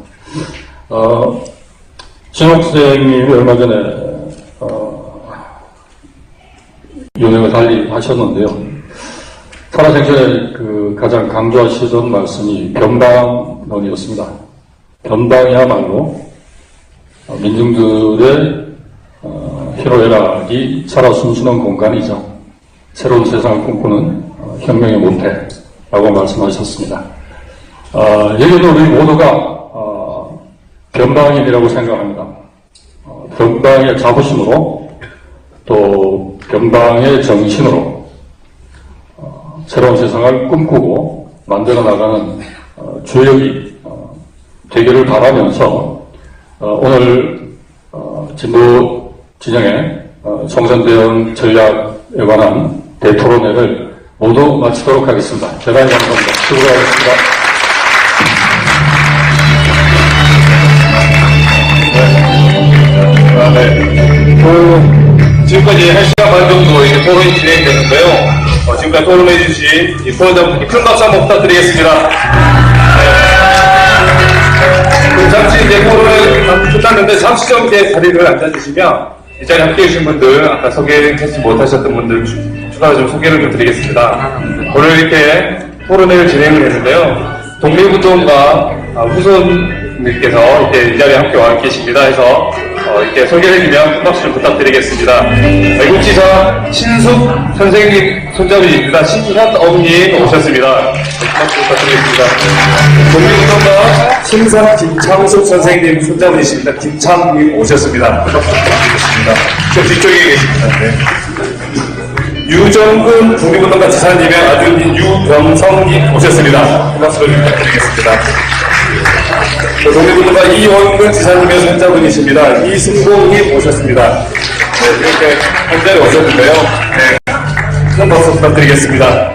진옥 선생님이 얼마 전에 윤회를 달리 하셨는데요. 살아생전에 가장 강조하시던 말씀이 변방론이었습니다. 변방이야말로 민중들의 희로애락이 살아 숨쉬는 공간이죠. 새로운 세상을 꿈꾸는 혁명의 모태라고 말씀하셨습니다. 여기도 우리 모두가 변방인이라고 생각합니다. 변방의 자부심으로 또 변방의 정신으로 새로운 세상을 꿈꾸고 만들어 나가는 주역이 되기를 바라면서 오늘 진보 진영의 총선 대응 전략에 관한 대토론회를 모두 마치도록 하겠습니다. 대단히 감사합니다. 수고하셨습니다. 지금까지 1시간 반 정도 이제 토론이 진행됐는데요. 지금까지 토론해주신 이 토론자분께 큰 박수 한번 부탁드리겠습니다. 잠시 이제 토론을 끝났는데 잠시 좀 이제 자리를 앉아주시면 이 자리에 함께 계신 분들, 아까 소개하지 못하셨던 분들 추가로 좀 소개를 좀 드리겠습니다. 오늘 이렇게 토론회를 진행을 했는데요. 독립운동가 후손님께서 이렇게 이 자리에 함께 와 계십니다. 해서 이렇게 소개해주면 큰 박수 좀 부탁드리겠습니다. 외국지사 신숙 선생님 손잡이입니다. 신현엄님 오셨습니다. 큰 박수 부탁드리겠습니다. 독립운동가 신선 김창숙 선생님 손잡이십니다. 김창님 오셨습니다. 큰 박수 부탁드리겠습니다. 저 뒤쪽에 계십니다. 네. 유정근 독립운동가 지사님의 아들인 유병성님 오셨습니다. 큰 박수 부탁드리겠습니다. 독립운동가 이원근 지사님의 손자분이십니다. 이승봉님 오셨습니다. 네, 이렇게 한 자리 오셨는데요. 네, 큰 박수 부탁드리겠습니다.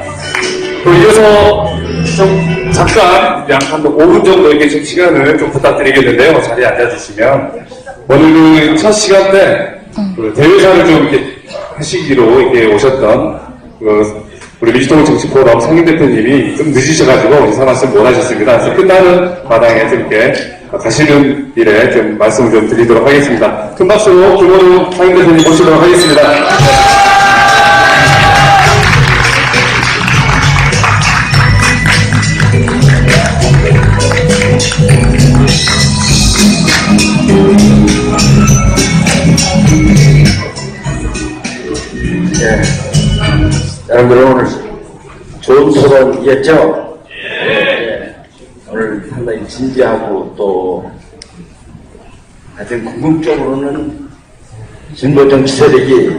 또 이어서 좀 잠깐 한 5분 정도 이렇게 좀 시간을 좀 부탁드리겠는데요. 자리에 앉아주시면 오늘 그 첫 시간 때 그 대회사를 좀 이렇게 하시기로 이렇게 오셨던 우리 민주당 정치포럼 상임 대표님이 좀 늦으셔가지고 인사 말씀 못 하셨습니다. 그래서 끝나는 마당에 좀 이렇게 가시는 길에 좀 말씀을 좀 드리도록 하겠습니다. 큰 박수로 김원우 상임 대표님 모시도록 하겠습니다. 여러분들 오늘 좋은 토론이었죠? 예. 오늘 상당히 진지하고 또 하여튼 궁극적으로는 진보 정치 세력이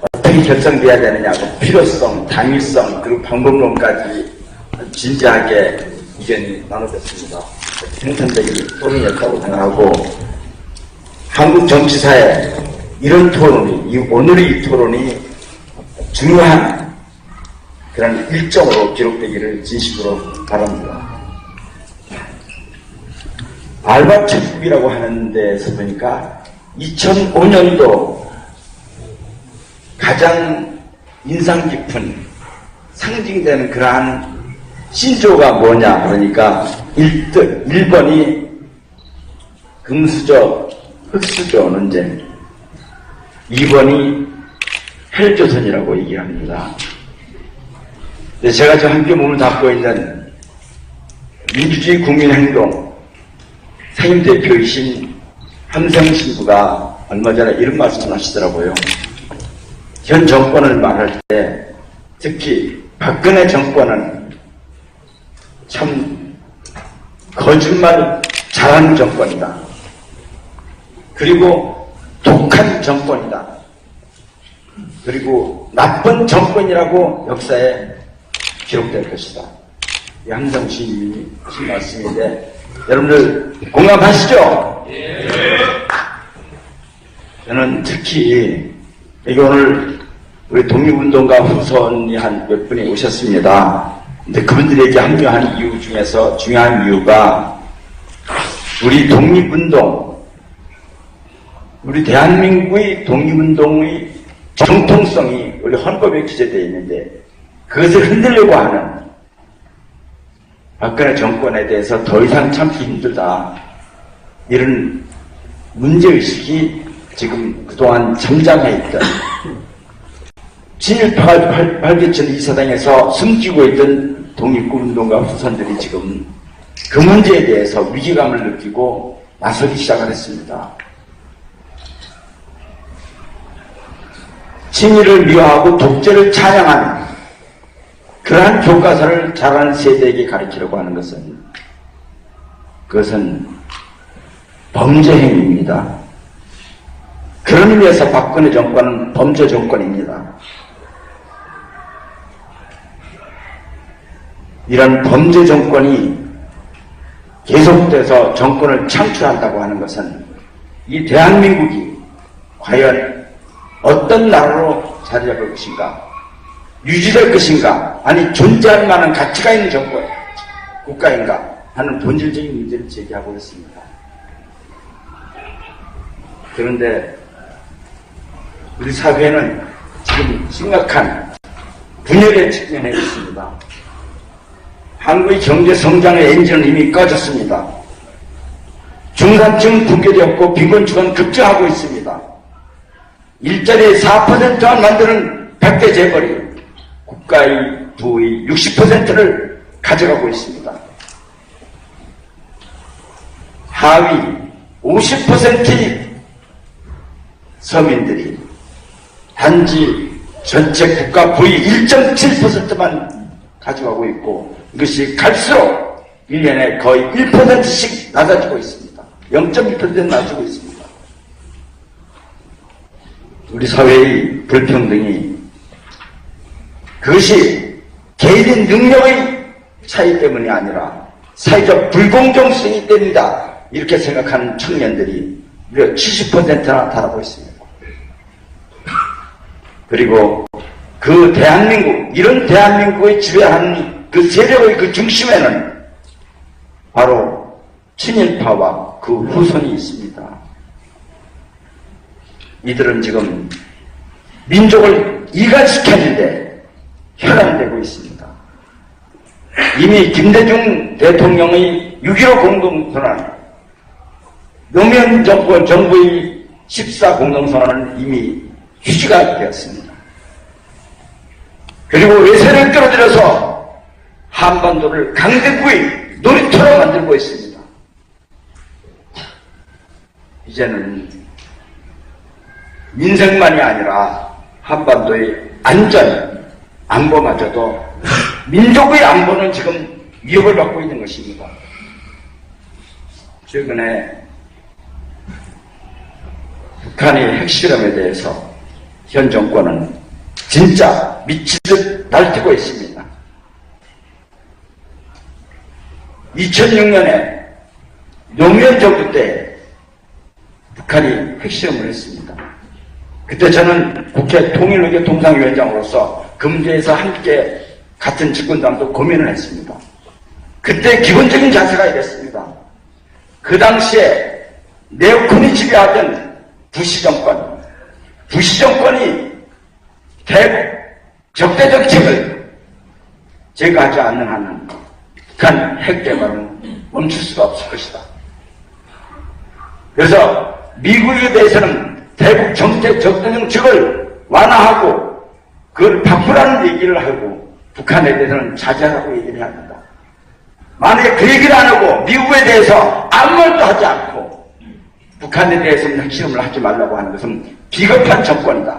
어떻게 결성돼야 되느냐고 필요성, 당위성 그리고 방법론까지 진지하게 의견이 나눠졌습니다. 생산적인 토론이었다고 생각하고 한국 정치사에 이런 토론이 오늘의 이 토론이 중요한 그런 일정으로 기록되기를 진심으로 바랍니다. 알바체국이라고 하는 데서 보니까 2005년도 가장 인상 깊은 상징되는 그러한 신조가 뭐냐 그러니까 1번이 금수저 흑수저 논쟁, 2번이 헬조선이라고 얘기합니다. 제가 저 함께 몸을 담고 있는 민주주의 국민행동 상임대표이신 함성 신부가 얼마 전에 이런 말씀을 하시더라고요. 현 정권을 말할 때 특히 박근혜 정권은 참 거짓말 잘하는 정권이다. 그리고 독한 정권이다. 그리고 나쁜 정권이라고 역사에 기록될 것이다. 이 함성 시인님이 하신 말씀인데 여러분들 공감하시죠? 예. 저는 특히 여기 오늘 우리 독립운동가 후손이 한 몇 분이 오셨습니다. 근데 그분들에게 합류한 이유 중에서 중요한 이유가 우리 독립운동, 우리 대한민국의 독립운동의 정통성이 우리 헌법에 기재되어 있는데 그것을 흔들려고 하는 박근혜 정권에 대해서 더 이상 참기 힘들다. 이런 문제의식이 지금 그동안 잠잠해 있던 친일파가 발기천 이사당에서 숨기고 있던 독립운동가 후손들이 지금 그 문제에 대해서 위기감을 느끼고 나서기 시작을 했습니다. 친일을 미화하고 독재를 찬양하는 그러한 교과서를 자라는 세대에게 가르치려고 하는 것은 그것은 범죄 행위입니다. 그런 의미에서 박근혜 정권은 범죄 정권입니다. 이런 범죄 정권이 계속돼서 정권을 창출한다고 하는 것은 이 대한민국이 과연 어떤 나라로 자리 잡을 것인가, 유지될 것인가, 아니 존재할 만한 가치가 있는 정권, 국가인가 하는 본질적인 문제를 제기하고 있습니다. 그런데 우리 사회는 지금 심각한 분열에 직면해 있습니다. 한국의 경제 성장의 엔진은 이미 꺼졌습니다. 중산층은 붕괴되었고 빈곤층은 급증하고 있습니다. 일자리의 4%만 만드는 100대 재벌이 국가의 부의 60%를 가져가고 있습니다. 하위 50%의 서민들이 단지 전체 국가 부의 1.7%만 가져가고 있고 이것이 갈수록 1년에 거의 1%씩 낮아지고 있습니다. 0.1% 낮아지고 있습니다. 우리 사회의 불평등이 그것이 개인의 능력의 차이 때문이 아니라 사회적 불공정성이 때문이다 이렇게 생각하는 청년들이 무려 70%나 달하고 있습니다. 그리고 그 대한민국, 이런 대한민국을 지배하는 그 세력의 그 중심에는 바로 친일파와 그 후손이 있습니다. 이들은 지금 민족을 이간시켰는데 혈안되고 있습니다. 이미 김대중 대통령의 6.15 공동선언, 노무현 정부의 14 공동선언은 이미 휴지가 되었습니다. 그리고 외세를 끌어들여서 한반도를 강대국의 놀이터로 만들고 있습니다. 이제는 민생만이 아니라 한반도의 안전, 안보마저도 민족의 안보는 지금 위협을 받고 있는 것입니다. 최근에 북한의 핵실험에 대해서 현 정권은 진짜 미치듯 날뛰고 있습니다. 2006년에 노무현 정부 때 북한이 핵실험을 했습니다. 그때 저는 국회 통일외교 통상위원장으로서 그 문제에서 함께 같은 집권당도 고민을 했습니다. 그때 기본적인 자세가 이랬습니다. 그 당시에 네오콘이 지배하던 부시 정권이 대북 적대 정책을 제거하지 않는 한은 북한 핵 개발은 멈출 수가 없을 것이다. 그래서 미국에 대해서는 대북 적대 정책을 완화하고 그걸 바꾸라는 얘기를 하고 북한에 대해서는 자제하라고 얘기를 해야 합니다. 만약에 그 얘기를 안 하고 미국에 대해서 아무 말도 하지 않고 북한에 대해서는 핵실험을 하지 말라고 하는 것은 비겁한 정권이다.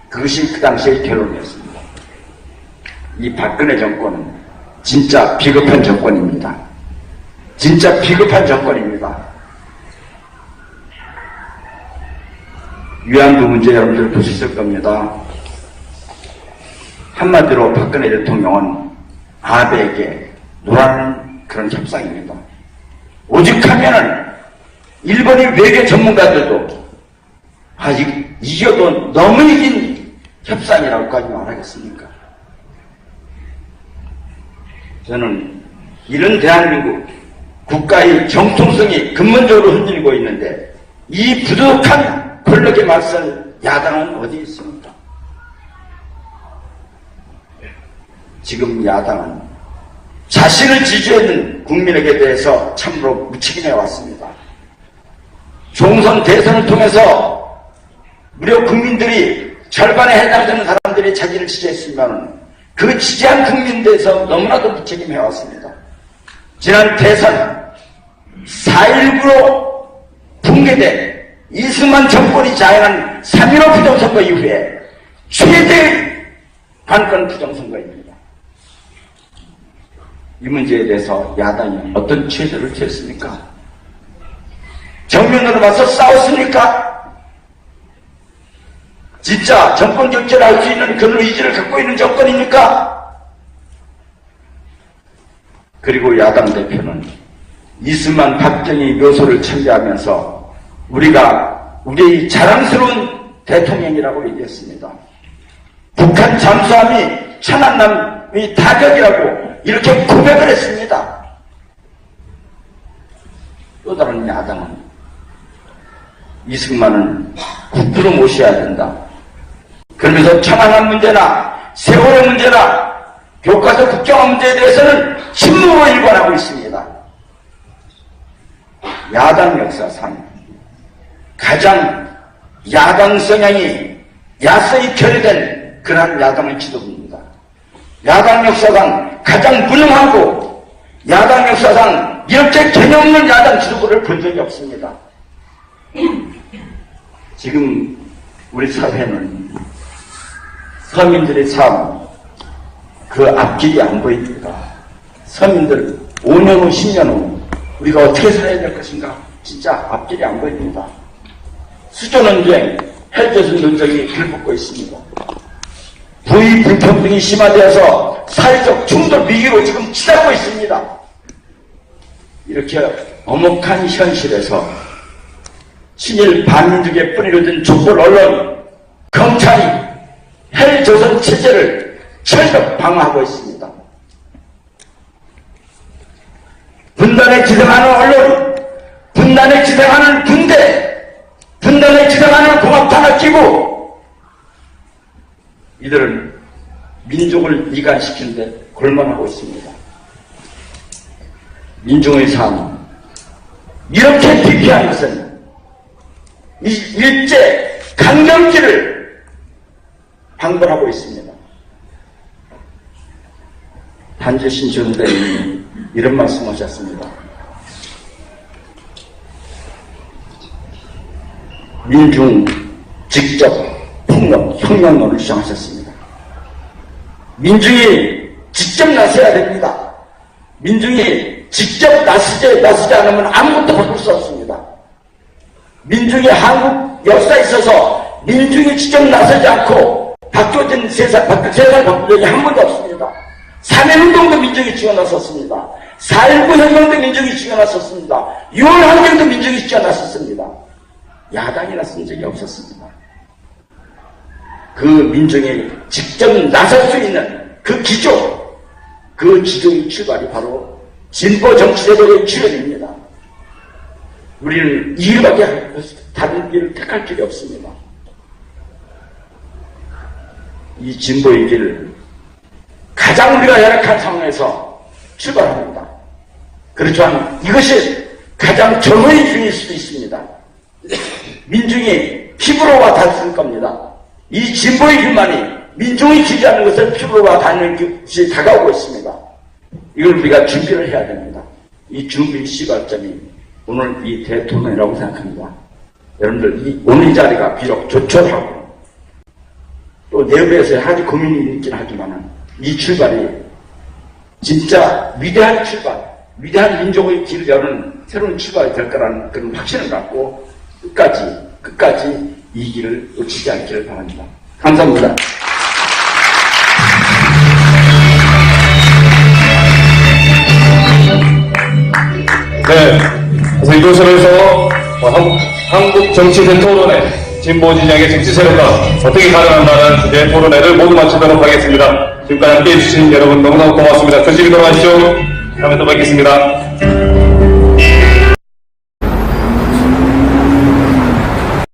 그것이 그 당시의 결론이었습니다. 이 박근혜 정권은 진짜 비겁한 정권입니다. 진짜 비겁한 정권입니다. 위안부 문제 여러분들 보셨을 겁니다. 한마디로 박근혜 대통령은 아베에게 노라는 그런 협상입니다. 오직하면은 일본의 외교 전문가들도 이겨도 너무 이긴 협상이라고까지 말하겠습니까? 저는 이런 대한민국 국가의 정통성이 근본적으로 흔들리고 있는데 이 부족한 권력에 맞설 야당은 어디 있습니까? 지금 야당은 자신을 지지하는 국민에게 대해서 참으로 무책임해 왔습니다. 총선 대선을 통해서 무려 국민들이 절반에 해당되는 사람들이 자기를 지지했으면 그 지지한 국민에 대해서 너무나도 무책임해 왔습니다. 지난 대선 4.19로 붕괴된 이승만 정권이 자행한 3.15 부정선거 이후에 최대의 관건 부정선거입니다. 이 문제에 대해서 야당이 어떤 취재를 취했습니까? 정면으로 와서 싸웠습니까? 진짜 정권 교체를 할 수 있는 그런 의지를 갖고 있는 정권입니까? 그리고 야당 대표는 이승만 박정희 묘소를 참배하면서 우리가 우리의 자랑스러운 대통령이라고 얘기했습니다. 북한 잠수함이 천안함의 타격이라고 이렇게 고백을 했습니다. 또 다른 야당은 이승만은 국부로 모셔야 된다. 그러면서 천안함 문제나 세월호 문제나 교과서 국정화 문제에 대해서는 침묵으로 일관하고 있습니다. 야당 역사상 가장 야당 성향이 야성이 결여된 그러한 야당의 지도부입니다. 야당 역사상 가장 무능하고 야당 역사상 이렇게 개념 없는 야당 지도부를 본 적이 없습니다. 지금 우리 사회는 서민들의 삶, 그 앞길이 안 보입니다. 서민들 5년 후, 10년 후 우리가 어떻게 살아야 될 것인가? 진짜 앞길이 안 보입니다. 수조논쟁, 헬조선 논쟁이 불붙고 있습니다. 부의 불평등이 심화되어서 사회적 충돌 위기로 지금 치닫고 있습니다. 이렇게 엄혹한 현실에서 친일 반민족의 뿌리를 든 촛불 언론, 검찰이 헬조선 체제를 철벽 방어하고 있습니다. 분단에 지정하는 언론, 분단에 지정하는 군대, 분단에 지정하는 공업탄압기구, 이들은 민족을 이간시키는데 골몰하고 있습니다. 민중의 삶, 이렇게 비피한 것은 이 일제 강점기를 방불하고 있습니다. 단지 신시훈대님이 이런 말씀하셨습니다. 민중 직접 폭력, 혁명론을 주장하셨습니다. 민중이 직접 나서야 됩니다. 민중이 직접 나서지 않으면 아무것도 바꿀 수 없습니다. 민중이 한국 역사에 있어서 민중이 직접 나서지 않고 바뀌어진 세상을 바꾼 적이 한 번도 없습니다. 3.1운동도 민중이 지어 나섰습니다. 4.19 혁명도 민중이 지어 나섰습니다. 6월 항쟁도 민중이 지어 나섰습니다. 야당이 나선 적이 없었습니다. 그 민중이 직접 나설 수 있는 그 기조, 그 기조의 출발이 바로 진보 정치제도의 출현입니다. 우리는 이 길밖에 다른 길을 택할 길이 없습니다. 이 진보의 길을 가장 우리가 열악한 상황에서 출발합니다. 그렇지만 이것이 가장 정의의 길일 수도 있습니다. 민중이 피부로 와 닿을 겁니다. 이 진보의 길만이 민중이 지지하는 것을 피부로 와 닿는 것이 다가오고 있습니다. 이걸 우리가 준비를 해야 됩니다. 이 준비 시발점이 오늘 이 대통령이라고 생각합니다. 여러분들 오늘 이 자리가 비록 조촐하고 또 내부에서 아주 고민이 있긴 하지만 이 출발이 진짜 위대한 출발, 위대한 민족의 길을 여는 새로운 출발이 될 거라는 그런 확신을 갖고 끝까지 이 길을 놓치지 않기를 바랍니다. 감사합니다. 네, 그래서 이곳에서 한국 정치 대토론회 진보 진영의 정치 세력과 어떻게 가능한다는 주제 토론회를 모두 마치도록 하겠습니다. 지금까지 함께해 주신 여러분 너무너무 고맙습니다. 조심히 돌아가시죠. 다음에 또 뵙겠습니다.